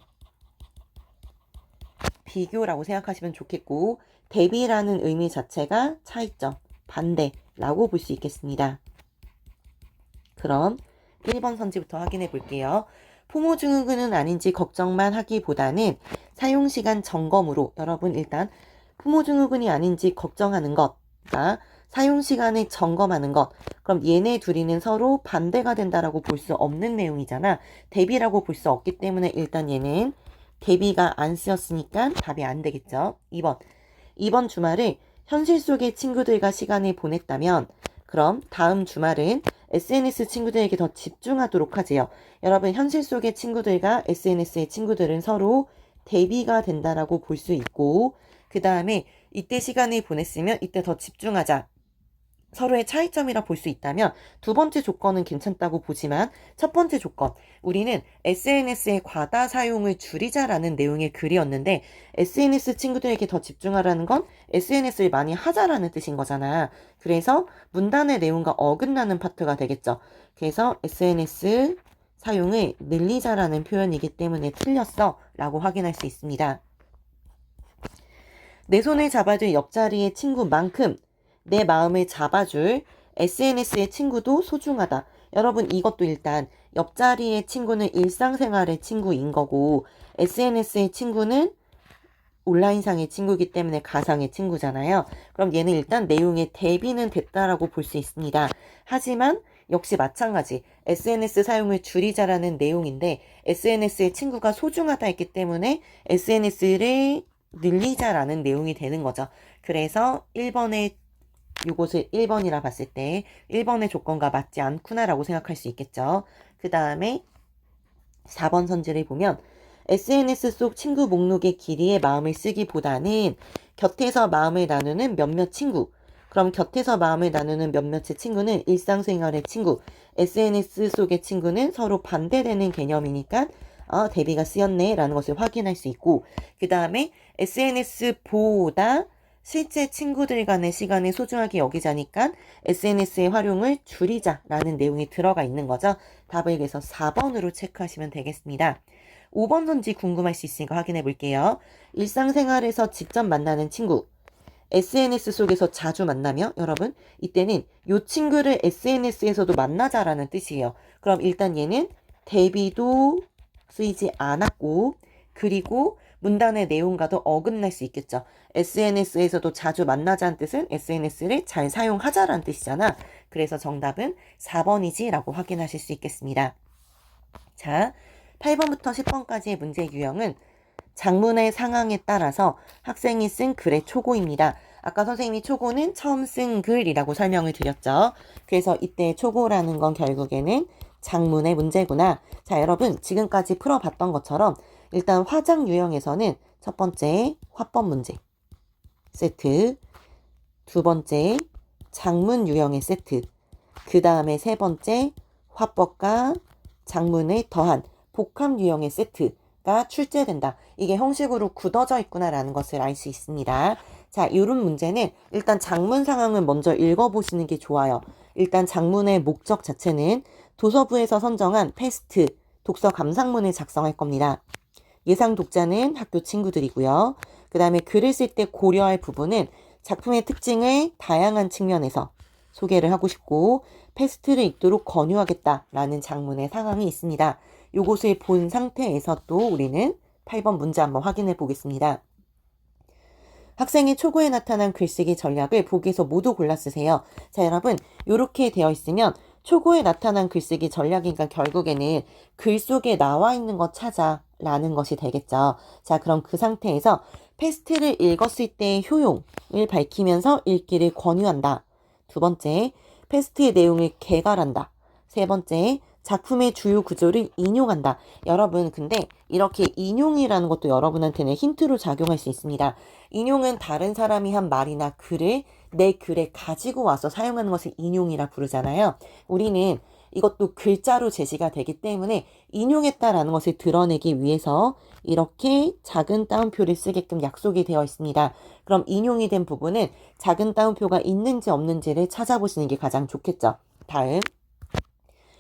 비교라고 생각하시면 좋겠고 대비라는 의미 자체가 차이점, 반대라고 볼 수 있겠습니다. 그럼 1번 선지부터 확인해 볼게요. 포모증후군은 아닌지 걱정만 하기보다는 사용시간 점검으로 여러분 일단 포모증후군이 아닌지 걱정하는 것과 사용시간을 점검하는 것 그럼 얘네 둘이는 서로 반대가 된다라고 볼 수 없는 내용이잖아. 대비라고 볼 수 없기 때문에 일단 얘는 대비가 안 쓰였으니까 답이 안 되겠죠. 2번 주말을 현실 속의 친구들과 시간을 보냈다면 그럼 다음 주말은 SNS 친구들에게 더 집중하도록 하지요. 여러분 현실 속의 친구들과 SNS의 친구들은 서로 대비가 된다라고 볼 수 있고 그 다음에 이때 시간을 보냈으면 이때 더 집중하자. 서로의 차이점이라 볼 수 있다면 두 번째 조건은 괜찮다고 보지만 첫 번째 조건 우리는 SNS의 과다 사용을 줄이자라는 내용의 글이었는데 SNS 친구들에게 더 집중하라는 건 SNS를 많이 하자라는 뜻인 거잖아. 그래서 문단의 내용과 어긋나는 파트가 되겠죠. 그래서 SNS 사용을 늘리자라는 표현이기 때문에 틀렸어 라고 확인할 수 있습니다. 내 손을 잡아줄 옆자리의 친구만큼 내 마음을 잡아줄 SNS의 친구도 소중하다. 여러분 이것도 일단 옆자리의 친구는 일상생활의 친구인 거고 SNS의 친구는 온라인상의 친구이기 때문에 가상의 친구잖아요. 그럼 얘는 일단 내용의 대비는 됐다라고 볼 수 있습니다. 하지만 역시 마찬가지 SNS 사용을 줄이자라는 내용인데 SNS의 친구가 소중하다 했기 때문에 SNS를 늘리자라는 내용이 되는 거죠. 그래서 1번의 이것을 1번이라 봤을 때 1번의 조건과 맞지 않구나라고 생각할 수 있겠죠. 그 다음에 4번 선지를 보면 SNS 속 친구 목록의 길이에 마음을 쓰기보다는 곁에서 마음을 나누는 몇몇 친구 그럼 곁에서 마음을 나누는 몇몇의 친구는 일상생활의 친구 SNS 속의 친구는 서로 반대되는 개념이니까 대비가 쓰였네 라는 것을 확인할 수 있고 그 다음에 SNS보다 실제 친구들 간의 시간을 소중하게 여기자니까 SNS의 활용을 줄이자라는 내용이 들어가 있는 거죠. 답을 그래서 4번으로 체크하시면 되겠습니다. 5번 선지 궁금할 수 있으니까 확인해 볼게요. 일상생활에서 직접 만나는 친구 SNS 속에서 자주 만나며 여러분 이때는 이 친구를 SNS에서도 만나자라는 뜻이에요. 그럼 일단 얘는 대비도 쓰이지 않았고 그리고 문단의 내용과도 어긋날 수 있겠죠. SNS에서도 자주 만나자는 뜻은 SNS를 잘 사용하자라는 뜻이잖아. 그래서 정답은 4번이지 라고 확인하실 수 있겠습니다. 자, 8번부터 10번까지의 문제 유형은 장문의 상황에 따라서 학생이 쓴 글의 초고입니다. 아까 선생님이 초고는 처음 쓴 글이라고 설명을 드렸죠. 그래서 이때 초고라는 건 결국에는 장문의 문제구나. 자, 여러분 지금까지 풀어봤던 것처럼 일단 화작 유형에서는 첫 번째 화법 문제 세트, 두 번째 장문 유형의 세트, 그 다음에 세 번째 화법과 장문의 더한 복합 유형의 세트가 출제된다. 이게 형식으로 굳어져 있구나라는 것을 알 수 있습니다. 자, 이런 문제는 일단 장문 상황을 먼저 읽어보시는 게 좋아요. 일단 장문의 목적 자체는 도서부에서 선정한 패스트, 독서 감상문을 작성할 겁니다. 예상 독자는 학교 친구들이고요. 그 다음에 글을 쓸 때 고려할 부분은 작품의 특징을 다양한 측면에서 소개를 하고 싶고 패스트를 읽도록 권유하겠다라는 장문의 상황이 있습니다. 요것을 본 상태에서 또 우리는 8번 문제 한번 확인해 보겠습니다. 학생의 초고에 나타난 글쓰기 전략을 보기에서 모두 골라 쓰세요. 자, 여러분 이렇게 되어 있으면 초고에 나타난 글쓰기 전략이니까 결국에는 글 속에 나와 있는 것 찾아라는 것이 되겠죠. 자, 그럼 그 상태에서 패스트를 읽었을 때의 효용을 밝히면서 읽기를 권유한다. 두 번째, 패스트의 내용을 개괄한다. 세 번째, 작품의 주요 구조를 인용한다. 여러분, 근데 이렇게 인용이라는 것도 여러분한테는 힌트로 작용할 수 있습니다. 인용은 다른 사람이 한 말이나 글을 내 글에 가지고 와서 사용하는 것을 인용이라 부르잖아요. 우리는 이것도 글자로 제시가 되기 때문에 인용했다라는 것을 드러내기 위해서 이렇게 작은 따옴표를 쓰게끔 약속이 되어 있습니다. 그럼 인용이 된 부분은 작은 따옴표가 있는지 없는지를 찾아보시는 게 가장 좋겠죠.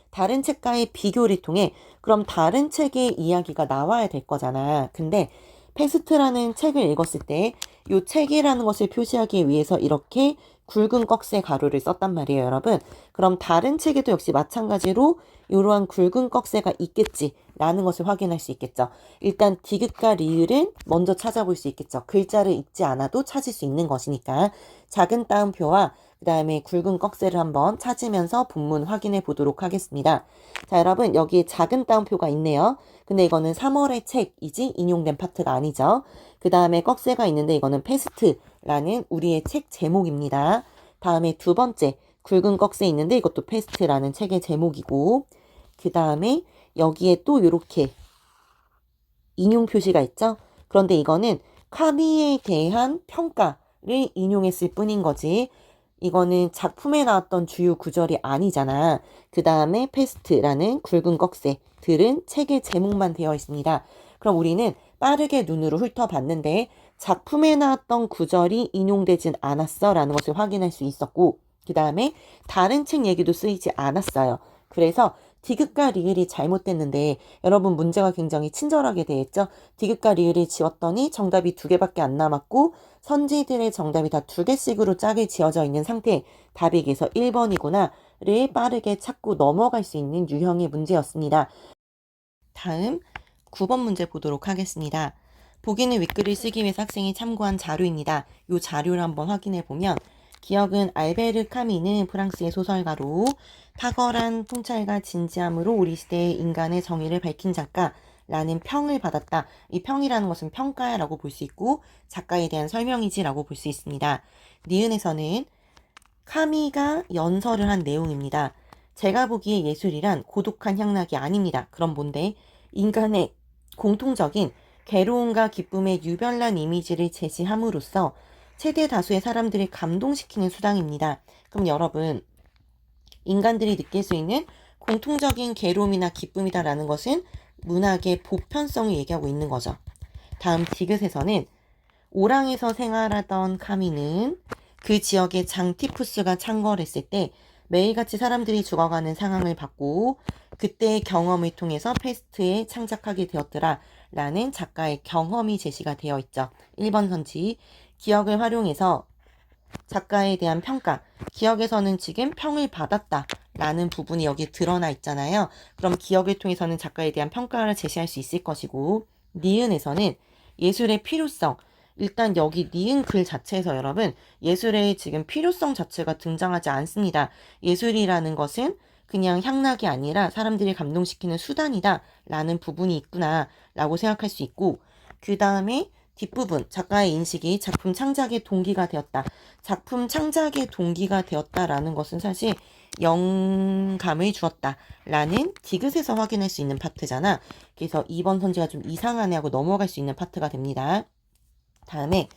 다른 책과의 비교를 통해 그럼 다른 책의 이야기가 나와야 될 거잖아. 근데 패스트라는 책을 읽었을 때 이 책이라는 것을 표시하기 위해서 이렇게 굵은 꺽쇠 가루를 썼단 말이에요, 여러분. 그럼 다른 책에도 역시 마찬가지로 이러한 굵은 꺽쇠가 있겠지라는 것을 확인할 수 있겠죠. 일단 디귿과 리을은 먼저 찾아볼 수 있겠죠. 글자를 읽지 않아도 찾을 수 있는 것이니까 작은 따옴표와 그 다음에 굵은 꺽쇠를 한번 찾으면서 본문 확인해 보도록 하겠습니다. 자, 여러분 여기에 작은 따옴표가 있네요. 근데 이거는 3월의 책이지 인용된 파트가 아니죠. 그 다음에 꺽쇠가 있는데 이거는 패스트라는 우리의 책 제목입니다. 다음에 두 번째 굵은 꺽쇠 있는데 이것도 패스트라는 책의 제목이고 그 다음에 여기에 또 이렇게 인용 표시가 있죠. 그런데 이거는 카미에 대한 평가를 인용했을 뿐인 거지. 이거는 작품에 나왔던 주요 구절이 아니잖아. 그 다음에 패스트라는 굵은 꺽쇠들은 책의 제목만 되어 있습니다. 그럼 우리는 빠르게 눈으로 훑어봤는데 작품에 나왔던 구절이 인용되진 않았어 라는 것을 확인할 수 있었고 그 다음에 다른 책 얘기도 쓰이지 않았어요. 그래서 디귿과 리을이 잘못됐는데 여러분 문제가 굉장히 친절하게 되어 있죠. 디귿과 리을을 지웠더니 정답이 2개밖에 안 남았고 선지들의 정답이 다 2개씩으로 짝을 지어져 있는 상태 답이 그래서 1번이구나를 빠르게 찾고 넘어갈 수 있는 유형의 문제였습니다. 다음 9번 문제 보도록 하겠습니다. 보기는 윗글을 쓰기 위해서 학생이 참고한 자료입니다. 이 자료를 한번 확인해 보면 기억은 알베르 카미는 프랑스의 소설가로 탁월한 통찰과 진지함으로 우리 시대의 인간의 정의를 밝힌 작가라는 평을 받았다. 이 평이라는 것은 평가라고 볼 수 있고 작가에 대한 설명이지라고 볼 수 있습니다. 니은에서는 카미가 연설을 한 내용입니다. 제가 보기에 예술이란 고독한 향락이 아닙니다. 그럼 뭔데? 인간의 공통적인 괴로움과 기쁨의 유별난 이미지를 제시함으로써 최대 다수의 사람들을 감동시키는 수단입니다. 그럼 여러분, 인간들이 느낄 수 있는 공통적인 괴로움이나 기쁨이다라는 것은 문학의 보편성을 얘기하고 있는 거죠. 다음 디귿에서는 오랑에서 생활하던 카미는 그 지역의 장티푸스가 창궐했을 때 매일같이 사람들이 죽어가는 상황을 봤고 그때의 경험을 통해서 패스트에 창작하게 되었더라 라는 작가의 경험이 제시가 되어 있죠. 1번 선지 기억을 활용해서 작가에 대한 평가 기억에서는 지금 평을 받았다 라는 부분이 여기 드러나 있잖아요. 그럼 기억을 통해서는 작가에 대한 평가를 제시할 수 있을 것이고 니은에서는 예술의 필요성. 일단 여기 니은 글 자체에서 여러분 예술의 지금 필요성 자체가 등장하지 않습니다. 예술이라는 것은 그냥 향락이 아니라 사람들이 감동시키는 수단이다 라는 부분이 있구나 라고 생각할 수 있고, 그 다음에 뒷부분 작가의 인식이 작품 창작의 동기가 되었다. 작품 창작의 동기가 되었다라는 것은 사실 영감을 주었다 라는 디귿에서 확인할 수 있는 파트잖아. 그래서 2번 선지가 좀 이상하네 하고 넘어갈 수 있는 파트가 됩니다. 다음에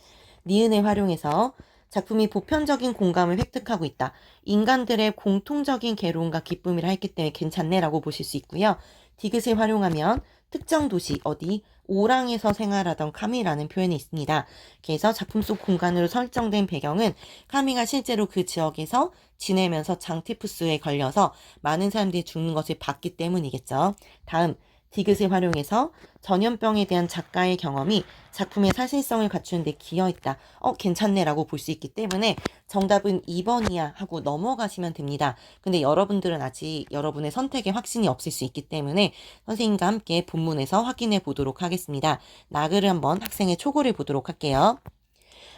니은을 활용해서 작품이 보편적인 공감을 획득하고 있다. 인간들의 공통적인 괴로움과 기쁨이라 했기 때문에 괜찮네 라고 보실 수 있고요. 디귿을 활용하면 특정 도시 어디 오랑에서 생활하던 카미라는 표현이 있습니다. 그래서 작품 속 공간으로 설정된 배경은 카미가 실제로 그 지역에서 지내면서 장티푸스에 걸려서 많은 사람들이 죽는 것을 봤기 때문이겠죠. 다음 디귿을 활용해서 전염병에 대한 작가의 경험이 작품의 사실성을 갖추는 데 기여했다. 괜찮네 라고 볼 수 있기 때문에 정답은 2번이야 하고 넘어가시면 됩니다. 근데 여러분들은 아직 여러분의 선택에 확신이 없을 수 있기 때문에 선생님과 함께 본문에서 확인해 보도록 하겠습니다. 나그를 한번 학생의 초고를 보도록 할게요.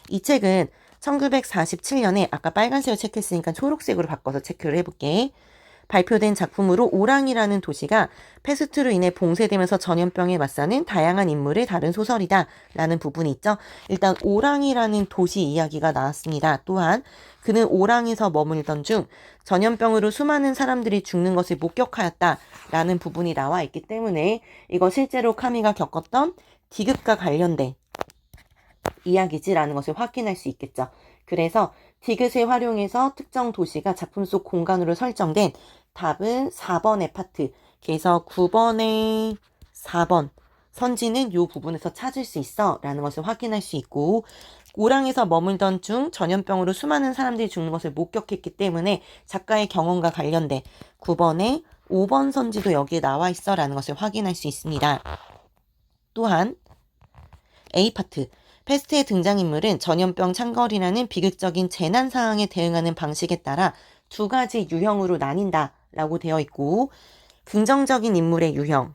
이 책은 1947년에 아까 빨간색으로 체크했으니까 초록색으로 바꿔서 체크를 해볼게. 발표된 작품으로 오랑이라는 도시가 패스트로 인해 봉쇄되면서 전염병에 맞서는 다양한 인물을 다룬 소설이다 라는 부분이 있죠. 일단 오랑이라는 도시 이야기가 나왔습니다. 또한 그는 오랑에서 머물던 중 전염병으로 수많은 사람들이 죽는 것을 목격하였다 라는 부분이 나와 있기 때문에 이거 실제로 카미가 겪었던 디귿과 관련된 이야기지라는 것을 확인할 수 있겠죠. 그래서 디귿을 활용해서 특정 도시가 작품 속 공간으로 설정된 답은 4번의 파트. 그래서 9번의 4번 선지는 이 부분에서 찾을 수 있어 라는 것을 확인할 수 있고, 오랑에서 머물던 중 전염병으로 수많은 사람들이 죽는 것을 목격했기 때문에 작가의 경험과 관련된 9번의 5번 선지도 여기에 나와 있어 라는 것을 확인할 수 있습니다. 또한 A파트 패스트의 등장인물은 전염병 창궐이라는 비극적인 재난 상황에 대응하는 방식에 따라 두 가지 유형으로 나뉜다 라고 되어 있고, 긍정적인 인물의 유형,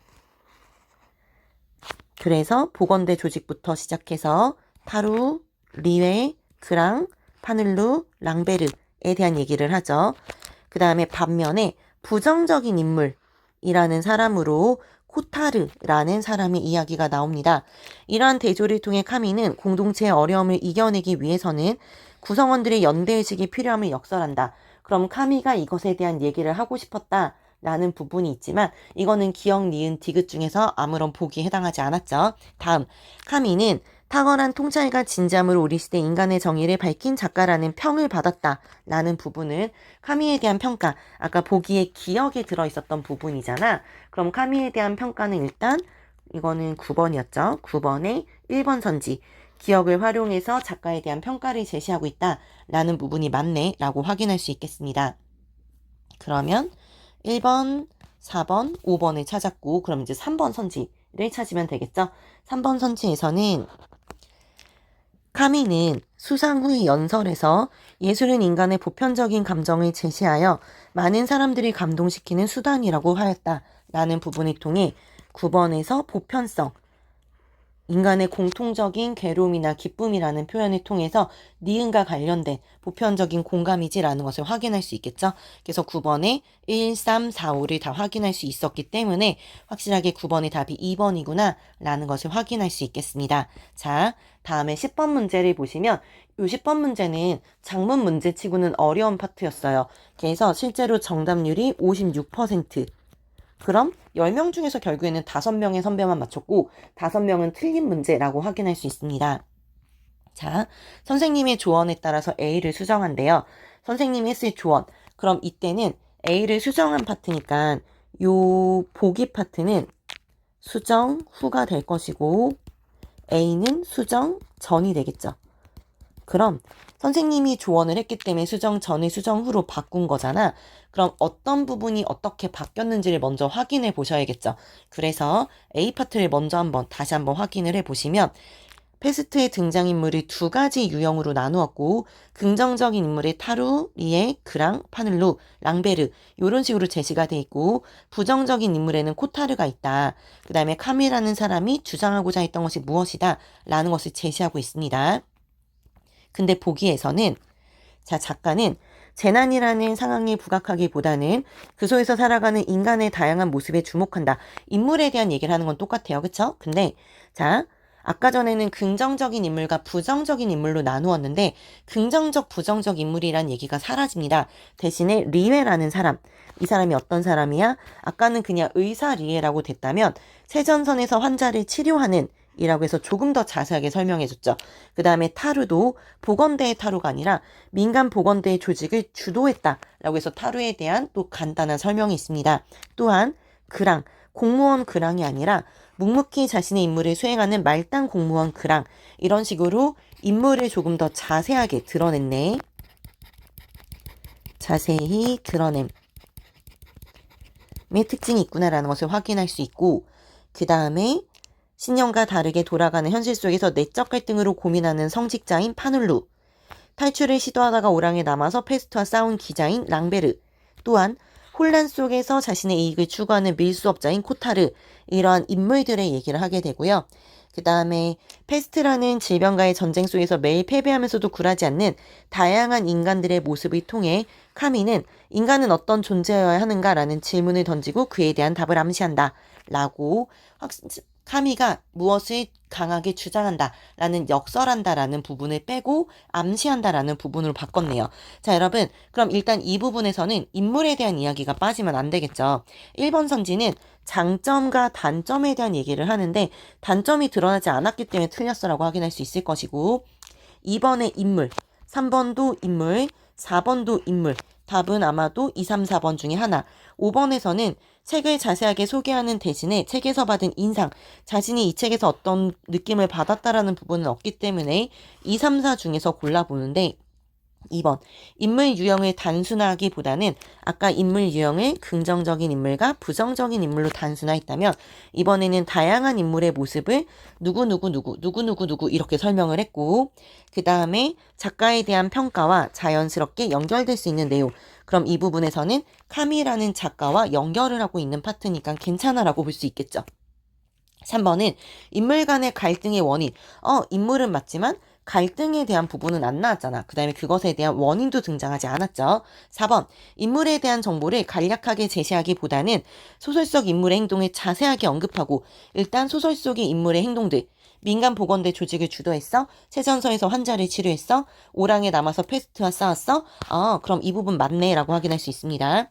그래서 보건대 조직부터 시작해서 타루, 리웨, 그랑, 파늘루, 랑베르에 대한 얘기를 하죠. 그 다음에 반면에 부정적인 인물이라는 사람으로 코타르라는 사람의 이야기가 나옵니다. 이러한 대조를 통해 카미는 공동체의 어려움을 이겨내기 위해서는 구성원들의 연대의식이 필요함을 역설한다. 그럼 카미가 이것에 대한 얘기를 하고 싶었다 라는 부분이 있지만 이거는 기억, 니은, 디귿 중에서 아무런 복이 해당하지 않았죠. 다음, 카미는 탁월한 통찰과 진지함으로 우리 시대 인간의 정의를 밝힌 작가라는 평을 받았다 라는 부분은 카미에 대한 평가, 아까 보기에 기억에 들어있었던 부분이잖아. 그럼 카미에 대한 평가는 일단 이거는 9번이었죠. 9번의 1번 선지, 기억을 활용해서 작가에 대한 평가를 제시하고 있다 라는 부분이 맞네 라고 확인할 수 있겠습니다. 그러면 1번, 4번, 5번을 찾았고, 그럼 이제 3번 선지를 찾으면 되겠죠. 3번 선지에서는 카미는 수상 후의 연설에서 예술은 인간의 보편적인 감정을 제시하여 많은 사람들이 감동시키는 수단이라고 하였다 라는 부분을 통해 9번에서 보편성, 인간의 공통적인 괴로움이나 기쁨이라는 표현을 통해서 니은과 관련된 보편적인 공감이지라는 것을 확인할 수 있겠죠. 그래서 9번에 1, 3, 4, 5를 다 확인할 수 있었기 때문에 확실하게 9번의 답이 2번이구나 라는 것을 확인할 수 있겠습니다. 자, 다음에 10번 문제를 보시면 이 10번 문제는 작문 문제치고는 어려운 파트였어요. 그래서 실제로 정답률이 56%. 그럼 10명 중에서 결국에는 5명의 선배만 맞췄고 5명은 틀린 문제라고 확인할 수 있습니다. 자, 선생님의 조언에 따라서 A를 수정한대요. 선생님이 했을 조언. 그럼 이때는 A를 수정한 파트니까 요 보기 파트는 수정 후가 될 것이고 A는 수정 전이 되겠죠. 그럼 선생님이 조언을 했기 때문에 수정 전을 수정 후로 바꾼 거잖아. 그럼 어떤 부분이 어떻게 바뀌었는지를 먼저 확인해 보셔야겠죠. 그래서 A 파트를 먼저 다시 한번 확인을 해 보시면 페스트의 등장인물을 두 가지 유형으로 나누었고 긍정적인 인물의 타루, 리에, 그랑, 파늘루, 랑베르 이런 식으로 제시가 돼 있고 부정적인 인물에는 코타르가 있다. 그 다음에 카미라는 사람이 주장하고자 했던 것이 무엇이다 라는 것을 제시하고 있습니다. 근데 보기에서는 작가는 재난이라는 상황에 부각하기보다는 그 속에서 살아가는 인간의 다양한 모습에 주목한다. 인물에 대한 얘기를 하는 건 똑같아요. 그쵸? 근데 아까 전에는 긍정적인 인물과 부정적인 인물로 나누었는데 긍정적, 부정적 인물이란 얘기가 사라집니다. 대신에 리웨라는 사람, 이 사람이 어떤 사람이야? 아까는 그냥 의사 리웨라고 됐다면 세전선에서 환자를 치료하는 이라고 해서 조금 더 자세하게 설명해줬죠. 그 다음에 타루도 보건대의 타루가 아니라 민간 보건대의 조직을 주도했다라고 해서 타루에 대한 또 간단한 설명이 있습니다. 또한 그랑, 공무원 그랑이 아니라 묵묵히 자신의 임무를 수행하는 말단 공무원 그랑, 이런 식으로 인물을 조금 더 자세하게 드러냈네. 자세히 드러냄의 특징이 있구나라는 것을 확인할 수 있고, 그 다음에 신념과 다르게 돌아가는 현실 속에서 내적 갈등으로 고민하는 성직자인 파눌루, 탈출을 시도하다가 오랑에 남아서 페스트와 싸운 기자인 랑베르, 또한 혼란 속에서 자신의 이익을 추구하는 밀수업자인 코타르, 이러한 인물들의 얘기를 하게 되고요. 그 다음에 페스트라는 질병과의 전쟁 속에서 매일 패배하면서도 굴하지 않는 다양한 인간들의 모습을 통해 카미는 인간은 어떤 존재여야 하는가라는 질문을 던지고 그에 대한 답을 암시한다 라고 카미가 무엇을 강하게 주장한다라는 역설한다라는 부분을 빼고 암시한다라는 부분으로 바꿨네요. 자, 여러분, 그럼 일단 이 부분에서는 인물에 대한 이야기가 빠지면 안 되겠죠. 1번 선지는 장점과 단점에 대한 얘기를 하는데 단점이 드러나지 않았기 때문에 틀렸어라고 확인할 수 있을 것이고, 2번의 인물, 3번도 인물, 4번도 인물, 답은 아마도 2, 3, 4번 중에 하나. 5번에서는 책을 자세하게 소개하는 대신에 책에서 받은 인상, 자신이 이 책에서 어떤 느낌을 받았다라는 부분은 없기 때문에 2, 3, 4 중에서 골라보는데, 2번 인물 유형을 단순화하기보다는 아까 인물 유형을 긍정적인 인물과 부정적인 인물로 단순화했다면 이번에는 다양한 인물의 모습을 누구 이렇게 설명을 했고, 그 다음에 작가에 대한 평가와 자연스럽게 연결될 수 있는 내용, 그럼 이 부분에서는 카미라는 작가와 연결을 하고 있는 파트니까 괜찮아라고 볼 수 있겠죠. 3번은 인물 간의 갈등의 원인, 인물은 맞지만 갈등에 대한 부분은 안 나왔잖아. 그 다음에 그것에 대한 원인도 등장하지 않았죠. 4번, 인물에 대한 정보를 간략하게 제시하기보다는 소설 속 인물의 행동을 자세하게 언급하고, 일단 소설 속의 인물의 행동들, 민간 보건대 조직을 주도했어? 세전서에서 환자를 치료했어? 오랑에 남아서 페스트와 싸웠어? 그럼 이 부분 맞네 라고 확인할 수 있습니다.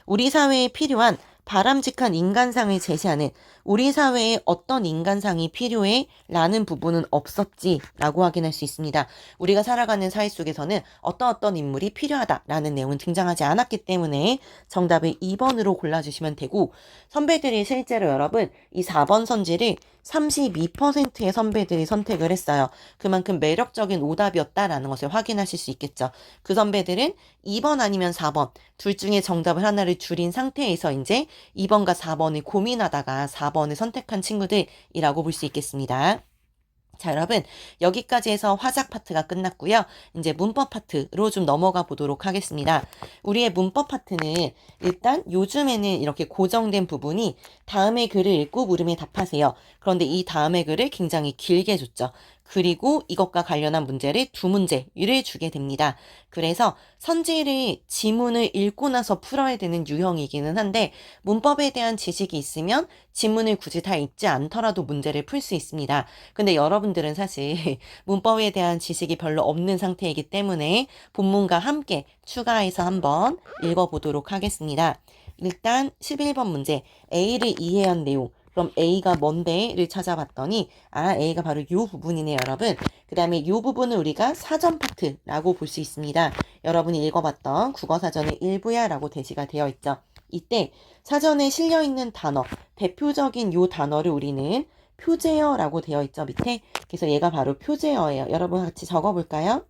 우리 사회에 필요한 바람직한 인간상을 제시하는, 우리 사회에 어떤 인간상이 필요해? 라는 부분은 없었지 라고 확인할 수 있습니다. 우리가 살아가는 사회 속에서는 어떤 인물이 필요하다라는 내용은 등장하지 않았기 때문에 정답을 2번으로 골라주시면 되고, 선배들이 실제로 여러분 이 4번 선지를 32%의 선배들이 선택을 했어요. 그만큼 매력적인 오답이었다라는 것을 확인하실 수 있겠죠. 그 선배들은 2번 아니면 4번 둘 중에 정답을 하나를 줄인 상태에서 이제 2번과 4번을 고민하다가 4번을 선택한 친구들이라고 볼 수 있겠습니다. 자, 여러분, 여기까지 해서 화작 파트가 끝났고요. 이제 문법 파트로 좀 넘어가 보도록 하겠습니다. 우리의 문법 파트는 일단 요즘에는 이렇게 고정된 부분이 다음의 글을 읽고 물음에 답하세요. 그런데 이 다음의 글을 굉장히 길게 줬죠. 그리고 이것과 관련한 문제를 2문제를 주게 됩니다. 그래서 선지를 지문을 읽고 나서 풀어야 되는 유형이기는 한데, 문법에 대한 지식이 있으면 지문을 굳이 다 읽지 않더라도 문제를 풀 수 있습니다. 근데 여러분들은 사실 문법에 대한 지식이 별로 없는 상태이기 때문에 본문과 함께 추가해서 한번 읽어보도록 하겠습니다. 일단 11번 문제, A를 이해한 내용. 그럼 A가 뭔데를 찾아봤더니 A가 바로 이 부분이네요, 여러분. 그 다음에 이 부분을 우리가 사전 파트라고 볼 수 있습니다. 여러분이 읽어봤던 국어사전의 일부야 라고 대시가 되어 있죠. 이때 사전에 실려있는 단어, 대표적인 요 단어를 우리는 표제어라고 되어 있죠, 밑에. 그래서 얘가 바로 표제어예요. 여러분 같이 적어볼까요?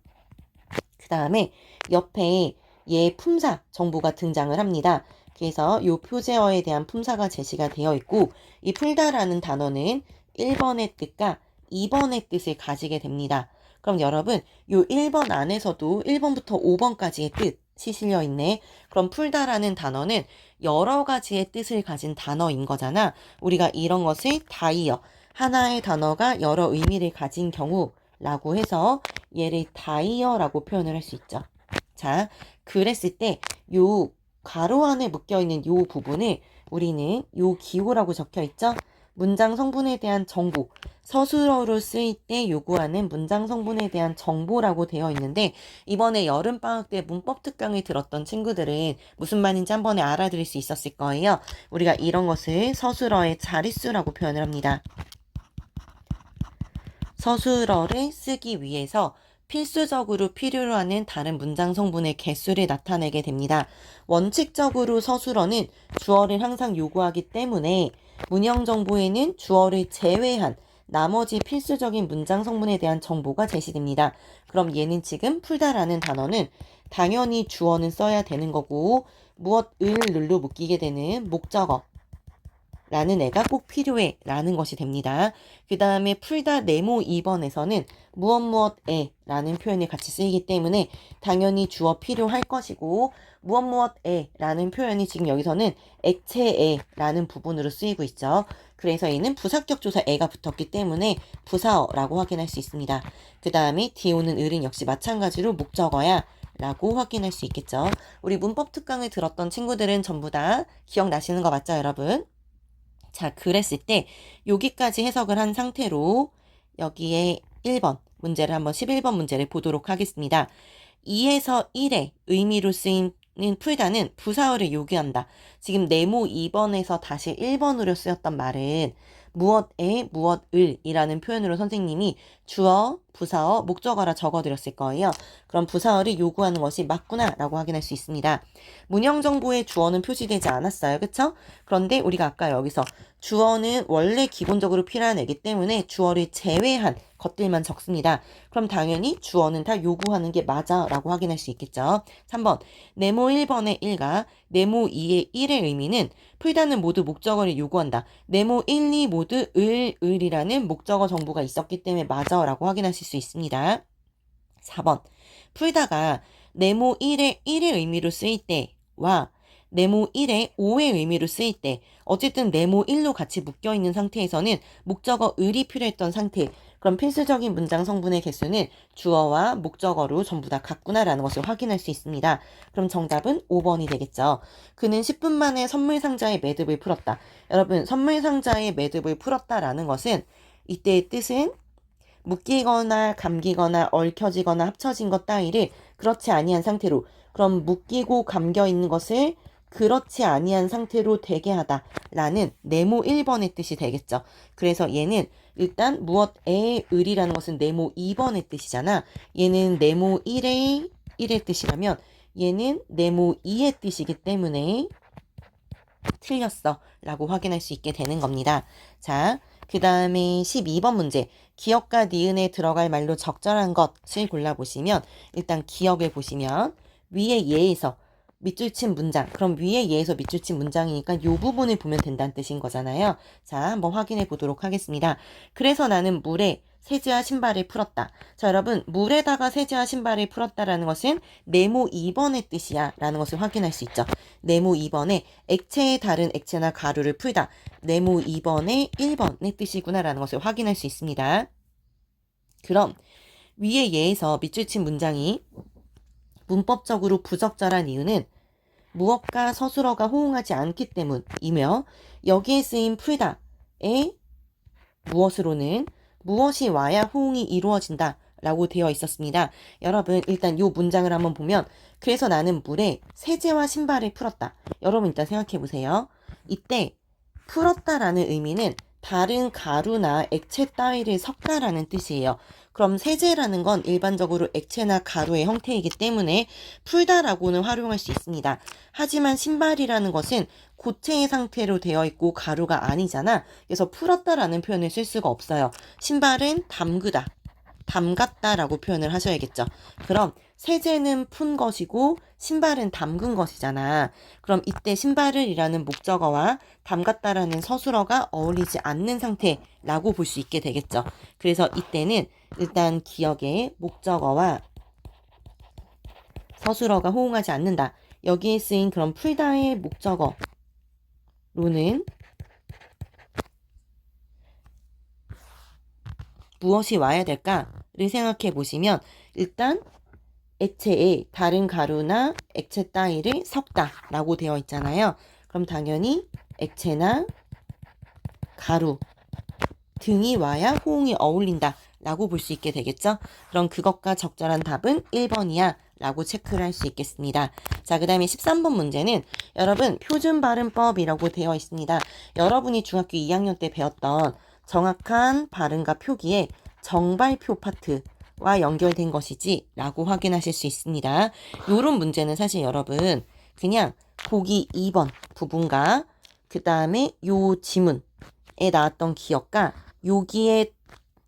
그 다음에 옆에 얘 품사 정보가 등장을 합니다. 그래서 이 표제어에 대한 품사가 제시가 되어 있고, 이 풀다라는 단어는 1번의 뜻과 2번의 뜻을 가지게 됩니다. 그럼 여러분, 요 1번 안에서도 1번부터 5번까지의 뜻이 실려 있네. 그럼 풀다라는 단어는 여러 가지의 뜻을 가진 단어인 거잖아. 우리가 이런 것을 다이어, 하나의 단어가 여러 의미를 가진 경우라고 해서 얘를 다이어라고 표현을 할 수 있죠. 자, 그랬을 때 요 가로 안에 묶여있는 요 부분을 우리는 요 기호라고 적혀 있죠? 문장 성분에 대한 정보, 서술어로 쓰일 때 요구하는 문장 성분에 대한 정보라고 되어 있는데, 이번에 여름방학 때 문법 특강을 들었던 친구들은 무슨 말인지 한 번에 알아들을 수 있었을 거예요. 우리가 이런 것을 서술어의 자릿수라고 표현을 합니다. 서술어를 쓰기 위해서 필수적으로 필요로 하는 다른 문장 성분의 개수를 나타내게 됩니다. 원칙적으로 서술어는 주어를 항상 요구하기 때문에 문형 정보에는 주어를 제외한 나머지 필수적인 문장 성분에 대한 정보가 제시됩니다. 그럼 얘는 지금 풀다라는 단어는 당연히 주어는 써야 되는 거고, 무엇을 늘로 묶이게 되는 목적어 라는 애가 꼭 필요해 라는 것이 됩니다. 그 다음에 풀다 네모 2번에서는 무엇에 라는 표현이 같이 쓰이기 때문에 당연히 주어 필요할 것이고, 무엇에 라는 표현이 지금 여기서는 액체에 라는 부분으로 쓰이고 있죠. 그래서 얘는 부사격 조사 에가 붙었기 때문에 부사어라고 확인할 수 있습니다. 그 다음에 뒤에 오는 을은 역시 마찬가지로 목적어야 라고 확인할 수 있겠죠. 우리 문법 특강을 들었던 친구들은 전부 다 기억나시는 거 맞죠, 여러분? 자, 그랬을 때 여기까지 해석을 한 상태로 여기에 1번 문제를 한번 11번 문제를 보도록 하겠습니다. 2에서 1의 의미로 쓰인 풀다는 부사어를 요구한다. 지금 네모 2번에서 다시 1번으로 쓰였던 말은 무엇을 이라는 표현으로 선생님이 주어, 부사어, 목적어라 적어드렸을 거예요. 그럼 부사어를 요구하는 것이 맞구나 라고 확인할 수 있습니다. 문형 정보에 주어는 표시되지 않았어요. 그쵸? 그런데 우리가 아까 여기서 주어는 원래 기본적으로 필요한 애기 때문에 주어를 제외한 것들만 적습니다. 그럼 당연히 주어는 다 요구하는 게 맞아 라고 확인할 수 있겠죠. 3번 네모 1번의 1과 네모 2의 1의 의미는 풀다는 모두 목적어를 요구한다. 네모 1, 2 모두 을이라는 목적어 정보가 있었기 때문에 맞아 라고 확인하실 수 있습니다. 4번 풀다가 네모 1의 1의 의미로 쓰일 때와 네모 1의 5의 의미로 쓰일 때 어쨌든 네모 1로 같이 묶여있는 상태에서는 목적어 을이 필요했던 상태, 그럼 필수적인 문장 성분의 개수는 주어와 목적어로 전부 다 같구나라는 것을 확인할 수 있습니다. 그럼 정답은 5번이 되겠죠. 그는 10분 만에 선물 상자의 매듭을 풀었다. 여러분, 선물 상자의 매듭을 풀었다라는 것은 이때의 뜻은 묶이거나 감기거나 얽혀지거나 합쳐진 것 따위를 그렇지 아니한 상태로, 그럼 묶이고 감겨 있는 것을 그렇지 아니한 상태로 되게 하다 라는 네모 1번의 뜻이 되겠죠. 그래서 얘는 일단 무엇의 을이라는 것은 네모 2번의 뜻이잖아. 얘는 네모 1의 뜻이라면 얘는 네모 2의 뜻이기 때문에 틀렸어 라고 확인할 수 있게 되는 겁니다. 자, 그 다음에 12번 문제. 기역과 니은에 들어갈 말로 적절한 것을 골라보시면, 일단 기역을 보시면 위에 예에서 밑줄 친 문장, 그럼 위에 예에서 밑줄 친 문장이니까 이 부분을 보면 된다는 뜻인 거잖아요. 자, 한번 확인해 보도록 하겠습니다. 그래서 나는 물에 세제와 신발을 풀었다. 자, 여러분, 물에다가 세제와 신발을 풀었다라는 것은 네모 2번의 뜻이야 라는 것을 확인할 수 있죠. 네모 2번에 액체에 다른 액체나 가루를 풀다. 네모 2번의 1번의 뜻이구나 라는 것을 확인할 수 있습니다. 그럼 위에 예에서 밑줄 친 문장이 문법적으로 부적절한 이유는 무엇과 서술어가 호응하지 않기 때문이며, 여기에 쓰인 풀다의 무엇으로는 무엇이 와야 호응이 이루어진다 라고 되어 있었습니다. 여러분, 일단 이 문장을 한번 보면, 그래서 나는 물에 세제와 신발을 풀었다. 여러분, 일단 생각해 보세요. 이때 풀었다라는 의미는 다른 가루나 액체 따위를 섞다라는 뜻이에요. 그럼 세제라는 건 일반적으로 액체나 가루의 형태이기 때문에 풀다라고는 활용할 수 있습니다. 하지만 신발이라는 것은 고체의 상태로 되어 있고 가루가 아니잖아. 그래서 풀었다라는 표현을 쓸 수가 없어요. 신발은 담그다, 담갔다라고 표현을 하셔야겠죠. 그럼 세제는 푼 것이고 신발은 담근 것이잖아. 그럼 이때 신발을 이라는 목적어와 담갔다라는 서술어가 어울리지 않는 상태라고 볼 수 있게 되겠죠. 그래서 이때는 일단 기억에 목적어와 서술어가 호응하지 않는다. 여기에 쓰인 그런 풀다의 목적어로는 무엇이 와야 될까를 생각해 보시면 일단 액체에 다른 가루나 액체 따위를 섞다라고 되어 있잖아요. 그럼 당연히 액체나 가루 등이 와야 호응이 어울린다 라고 볼 수 있게 되겠죠. 그럼 그것과 적절한 답은 1번이야 라고 체크를 할 수 있겠습니다. 자, 그 다음에 13번 문제는 여러분 표준 발음법이라고 되어 있습니다. 여러분이 중학교 2학년 때 배웠던 정확한 발음과 표기에 정발표 파트와 연결된 것이지 라고 확인하실 수 있습니다. 요런 문제는 사실 여러분 그냥 보기 2번 부분과 그 다음에 요 지문에 나왔던 기억과 여기에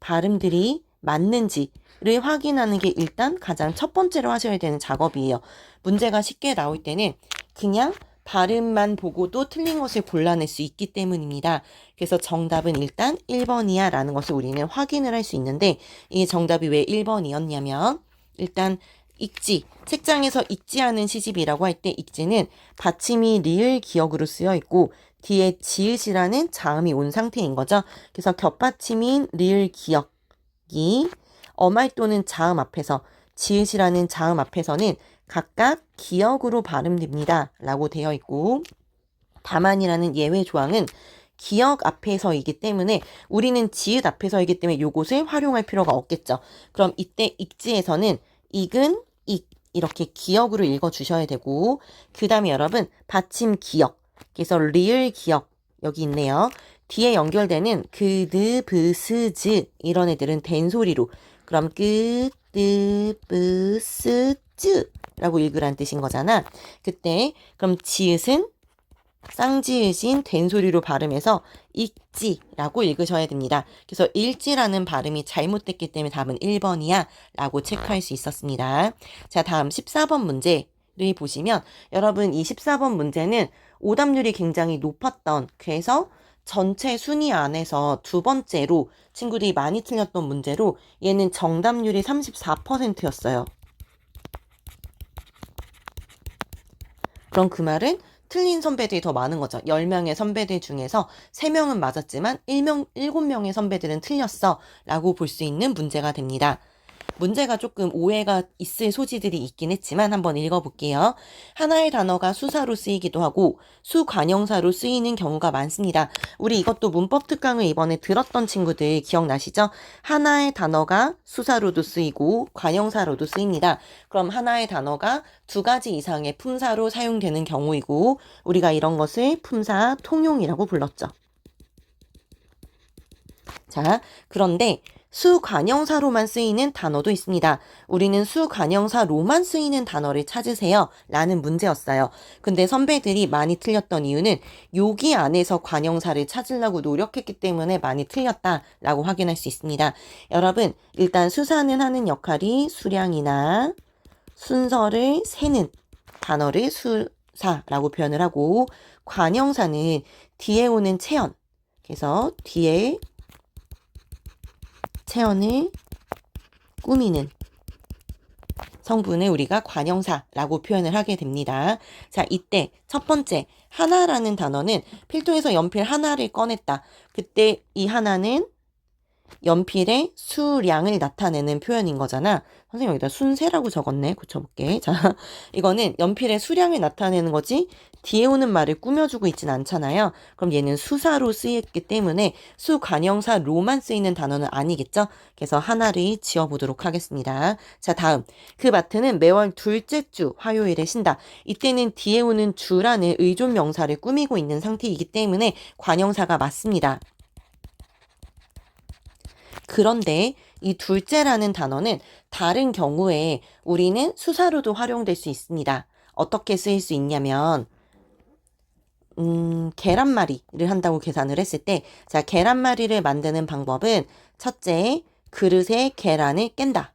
발음들이 맞는지를 확인하는 게 일단 가장 첫 번째로 하셔야 되는 작업이에요. 문제가 쉽게 나올 때는 그냥 발음만 보고도 틀린 것을 골라낼 수 있기 때문입니다. 그래서 정답은 일단 1번이야 라는 것을 우리는 확인을 할 수 있는데 이 정답이 왜 1번이었냐면 일단 읽지, 책장에서 읽지 않은 시집이라고 할 때 읽지는 받침이 리을 기억으로 쓰여 있고 뒤에 지읒이라는 자음이 온 상태인 거죠. 그래서 겹받침인 리을 기억이 어말 또는 자음 앞에서 지읒이라는 자음 앞에서는 각각 기억으로 발음됩니다. 라고 되어 있고 다만이라는 예외 조항은 기억 앞에서이기 때문에 우리는 지읒 앞에서이기 때문에 요것을 활용할 필요가 없겠죠. 그럼 이때 읽지에서는 익은 익 이렇게 기억으로 읽어주셔야 되고 그 다음에 여러분 받침 기억 그래서 리을 기억 여기 있네요. 뒤에 연결되는 그, 느, 브, 스, 즈 이런 애들은 된소리로 그럼 끄, 뜨, 뿌, 스, 쯔 라고 읽으란 뜻인 거잖아. 그때 그럼 지읒은 쌍지읒인 된소리로 발음해서 읽지라고 읽으셔야 됩니다. 그래서 읽지라는 발음이 잘못됐기 때문에 답은 1번이야 라고 체크할 수 있었습니다. 자, 다음 14번 문제를 보시면 여러분 이 14번 문제는 오답률이 굉장히 높았던 그래서 전체 순위 안에서 두 번째로 친구들이 많이 틀렸던 문제로 얘는 정답률이 34%였어요. 그럼 그 말은 틀린 선배들이 더 많은 거죠. 10명의 선배들 중에서 3명은 맞았지만 7명의 선배들은 틀렸어 라고 볼 수 있는 문제가 됩니다. 문제가 조금 오해가 있을 소지들이 있긴 했지만 한번 읽어볼게요. 하나의 단어가 수사로 쓰이기도 하고 수관형사로 쓰이는 경우가 많습니다. 우리 이것도 문법 특강을 이번에 들었던 친구들 기억나시죠? 하나의 단어가 수사로도 쓰이고 관형사로도 쓰입니다. 그럼 하나의 단어가 두 가지 이상의 품사로 사용되는 경우이고 우리가 이런 것을 품사 통용이라고 불렀죠. 자, 그런데 수관형사로만 쓰이는 단어도 있습니다. 우리는 수관형사로만 쓰이는 단어를 찾으세요 라는 문제였어요. 근데 선배들이 많이 틀렸던 이유는 여기 안에서 관형사를 찾으려고 노력했기 때문에 많이 틀렸다라고 확인할 수 있습니다. 여러분 일단 수사는 하는 역할이 수량이나 순서를 세는 단어를 수사라고 표현을 하고 관형사는 뒤에 오는 체언 그래서 뒤에 체언을 꾸미는 성분을 우리가 관형사라고 표현을 하게 됩니다. 자, 이때 첫 번째 하나라는 단어는 필통에서 연필 하나를 꺼냈다. 그때 이 하나는 연필의 수량을 나타내는 표현인 거잖아. 선생님 여기다 순세라고 적었네. 고쳐볼게. 자, 이거는 연필의 수량을 나타내는 거지 뒤에 오는 말을 꾸며주고 있진 않잖아요. 그럼 얘는 수사로 쓰였기 때문에 수관형사로만 쓰이는 단어는 아니겠죠? 그래서 하나를 지어보도록 하겠습니다. 자, 다음 그 마트는 매월 둘째 주 화요일에 쉰다. 이때는 뒤에 오는 주라는 의존 명사를 꾸미고 있는 상태이기 때문에 관형사가 맞습니다. 그런데 이 둘째라는 단어는 다른 경우에 우리는 수사로도 활용될 수 있습니다. 어떻게 쓰일 수 있냐면 계란말이를 한다고 계산을 했을 때 자, 계란말이를 만드는 방법은 첫째, 그릇에 계란을 깬다.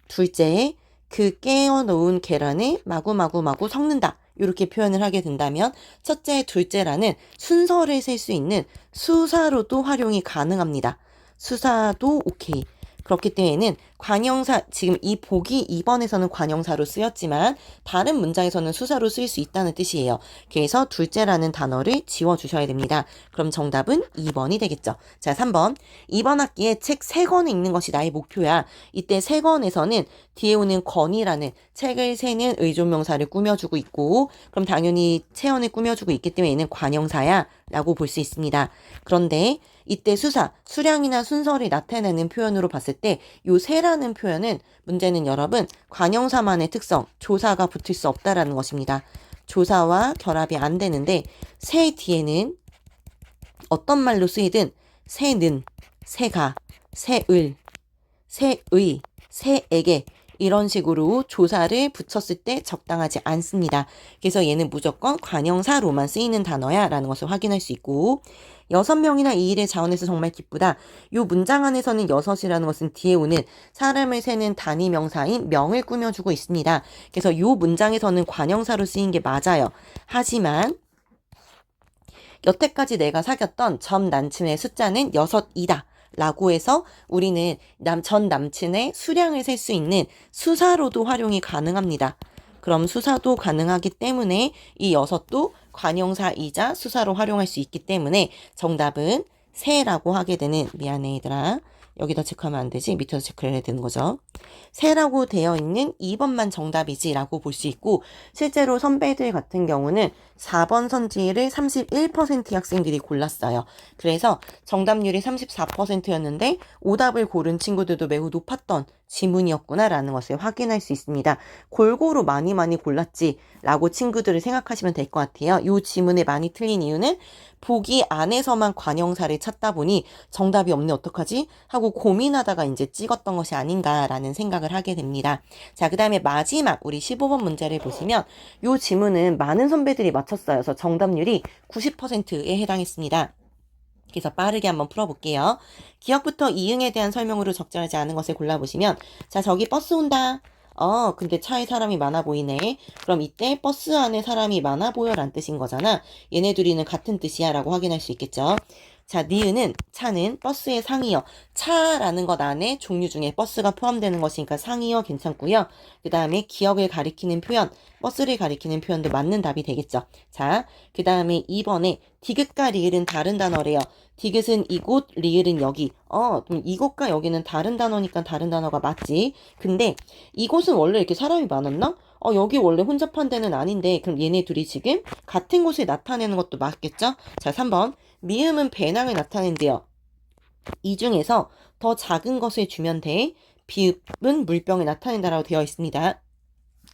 둘째, 그 깨어놓은 계란을 마구마구마구 섞는다. 이렇게 표현을 하게 된다면 첫째, 둘째라는 순서를 셀 수 있는 수사로도 활용이 가능합니다. 수사도 오케이. 그렇기 때문에는 관형사, 지금 이 보기 2번에서는 관형사로 쓰였지만 다른 문장에서는 수사로 쓸 수 있다는 뜻이에요. 그래서 둘째라는 단어를 지워주셔야 됩니다. 그럼 정답은 2번이 되겠죠. 자, 3번. 이번 학기에 책 3권을 읽는 것이 나의 목표야. 이때 3권에서는 뒤에 오는 권이라는 책을 세는 의존명사를 꾸며주고 있고, 그럼 당연히 체언을 꾸며주고 있기 때문에 얘는 관형사야 라고 볼 수 있습니다. 그런데 이때 수사, 수량이나 순서를 나타내는 표현으로 봤을 때 요 세라는 표현은 문제는 여러분 관형사만의 특성, 조사가 붙을 수 없다라는 것입니다. 조사와 결합이 안 되는데 세 뒤에는 어떤 말로 쓰이든 새는, 새가, 새을, 새의, 새에게 이런 식으로 조사를 붙였을 때 적당하지 않습니다. 그래서 얘는 무조건 관형사로만 쓰이는 단어야 라는 것을 확인할 수 있고 6명이나 이 일을 자원해서 정말 기쁘다. 이 문장 안에서는 6이라는 것은 뒤에 오는 사람을 세는 단위 명사인 명을 꾸며주고 있습니다. 그래서 이 문장에서는 관형사로 쓰인 게 맞아요. 하지만 여태까지 내가 사귀었던 전 남친의 숫자는 6이다. 라고 해서 우리는 전 남친의 수량을 셀 수 있는 수사로도 활용이 가능합니다. 그럼 수사도 가능하기 때문에 이 6도 관형사이자 수사로 활용할 수 있기 때문에 정답은 새라고 하게 되는, 미안해 얘들아. 여기다 체크하면 안 되지. 밑에서 체크를 해야 되는 거죠. 새라고 되어 있는 2번만 정답이지 라고 볼 수 있고 실제로 선배들 같은 경우는 4번 선지를 31%의 학생들이 골랐어요. 그래서 정답률이 34%였는데 오답을 고른 친구들도 매우 높았던 지문이었구나 라는 것을 확인할 수 있습니다. 골고루 많이 골랐지 라고 친구들을 생각하시면 될 것 같아요. 이 지문에 많이 틀린 이유는 보기 안에서만 관형사를 찾다 보니 정답이 없네 어떡하지? 하고 고민하다가 이제 찍었던 것이 아닌가라는 생각을 하게 됩니다. 자, 그 다음에 마지막 우리 15번 문제를 보시면 이 지문은 많은 선배들이 맞췄어요. 그래서 정답률이 90%에 해당했습니다. 그래서 빠르게 한번 풀어볼게요. 기억부터 이응에 대한 설명으로 적절하지 않은 것을 골라보시면 자, 저기 버스 온다. 근데 차에 사람이 많아 보이네. 그럼 이때 버스 안에 사람이 많아 보여란 뜻인 거잖아. 얘네 둘이는 같은 뜻이야 라고 확인할 수 있겠죠. 자, 니은은 차는 버스의 상이어. 차라는 것 안에 종류 중에 버스가 포함되는 것이니까 상이어 괜찮고요. 그 다음에 기억을 가리키는 표현, 버스를 가리키는 표현도 맞는 답이 되겠죠. 자, 그 다음에 2번에 디귿과 리을은 다른 단어래요. 디귿은 이곳, 리을은 여기. 그럼 이곳과 여기는 다른 단어니까 다른 단어가 맞지. 근데 이곳은 원래 이렇게 사람이 많았나? 여기 원래 혼잡한 데는 아닌데 그럼 얘네 둘이 지금 같은 곳을 나타내는 것도 맞겠죠? 자, 3번. 미음은 배낭을 나타낸대요. 이 중에서 더 작은 것을 주면 돼. 비읍은 물병을 나타낸다라고 되어 있습니다.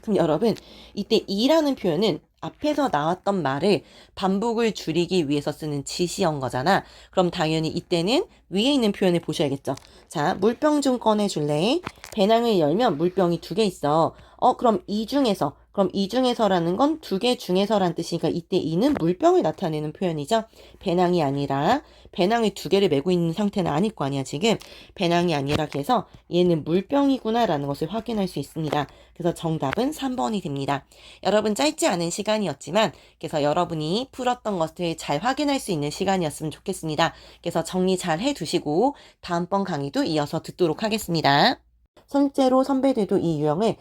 그럼 여러분 이때 이라는 표현은 앞에서 나왔던 말을 반복을 줄이기 위해서 쓰는 지시어인 거잖아. 그럼 당연히 이때는 위에 있는 표현을 보셔야겠죠. 자, 물병 좀 꺼내줄래? 배낭을 열면 물병이 2개 있어. 그럼 이 중에서라는 건 2개 중에서란 뜻이니까 이때 이는 물병을 나타내는 표현이죠. 배낭이 아니라 배낭을 2개를 메고 있는 상태는 아닐 거 아니야 지금. 배낭이 아니라 그래서 얘는 물병이구나 라는 것을 확인할 수 있습니다. 그래서 정답은 3번이 됩니다. 여러분 짧지 않은 시간이었지만 그래서 여러분이 풀었던 것을 잘 확인할 수 있는 시간이었으면 좋겠습니다. 그래서 정리 잘 해두시고 다음번 강의도 이어서 듣도록 하겠습니다. 실제로 선배들도 이 유형을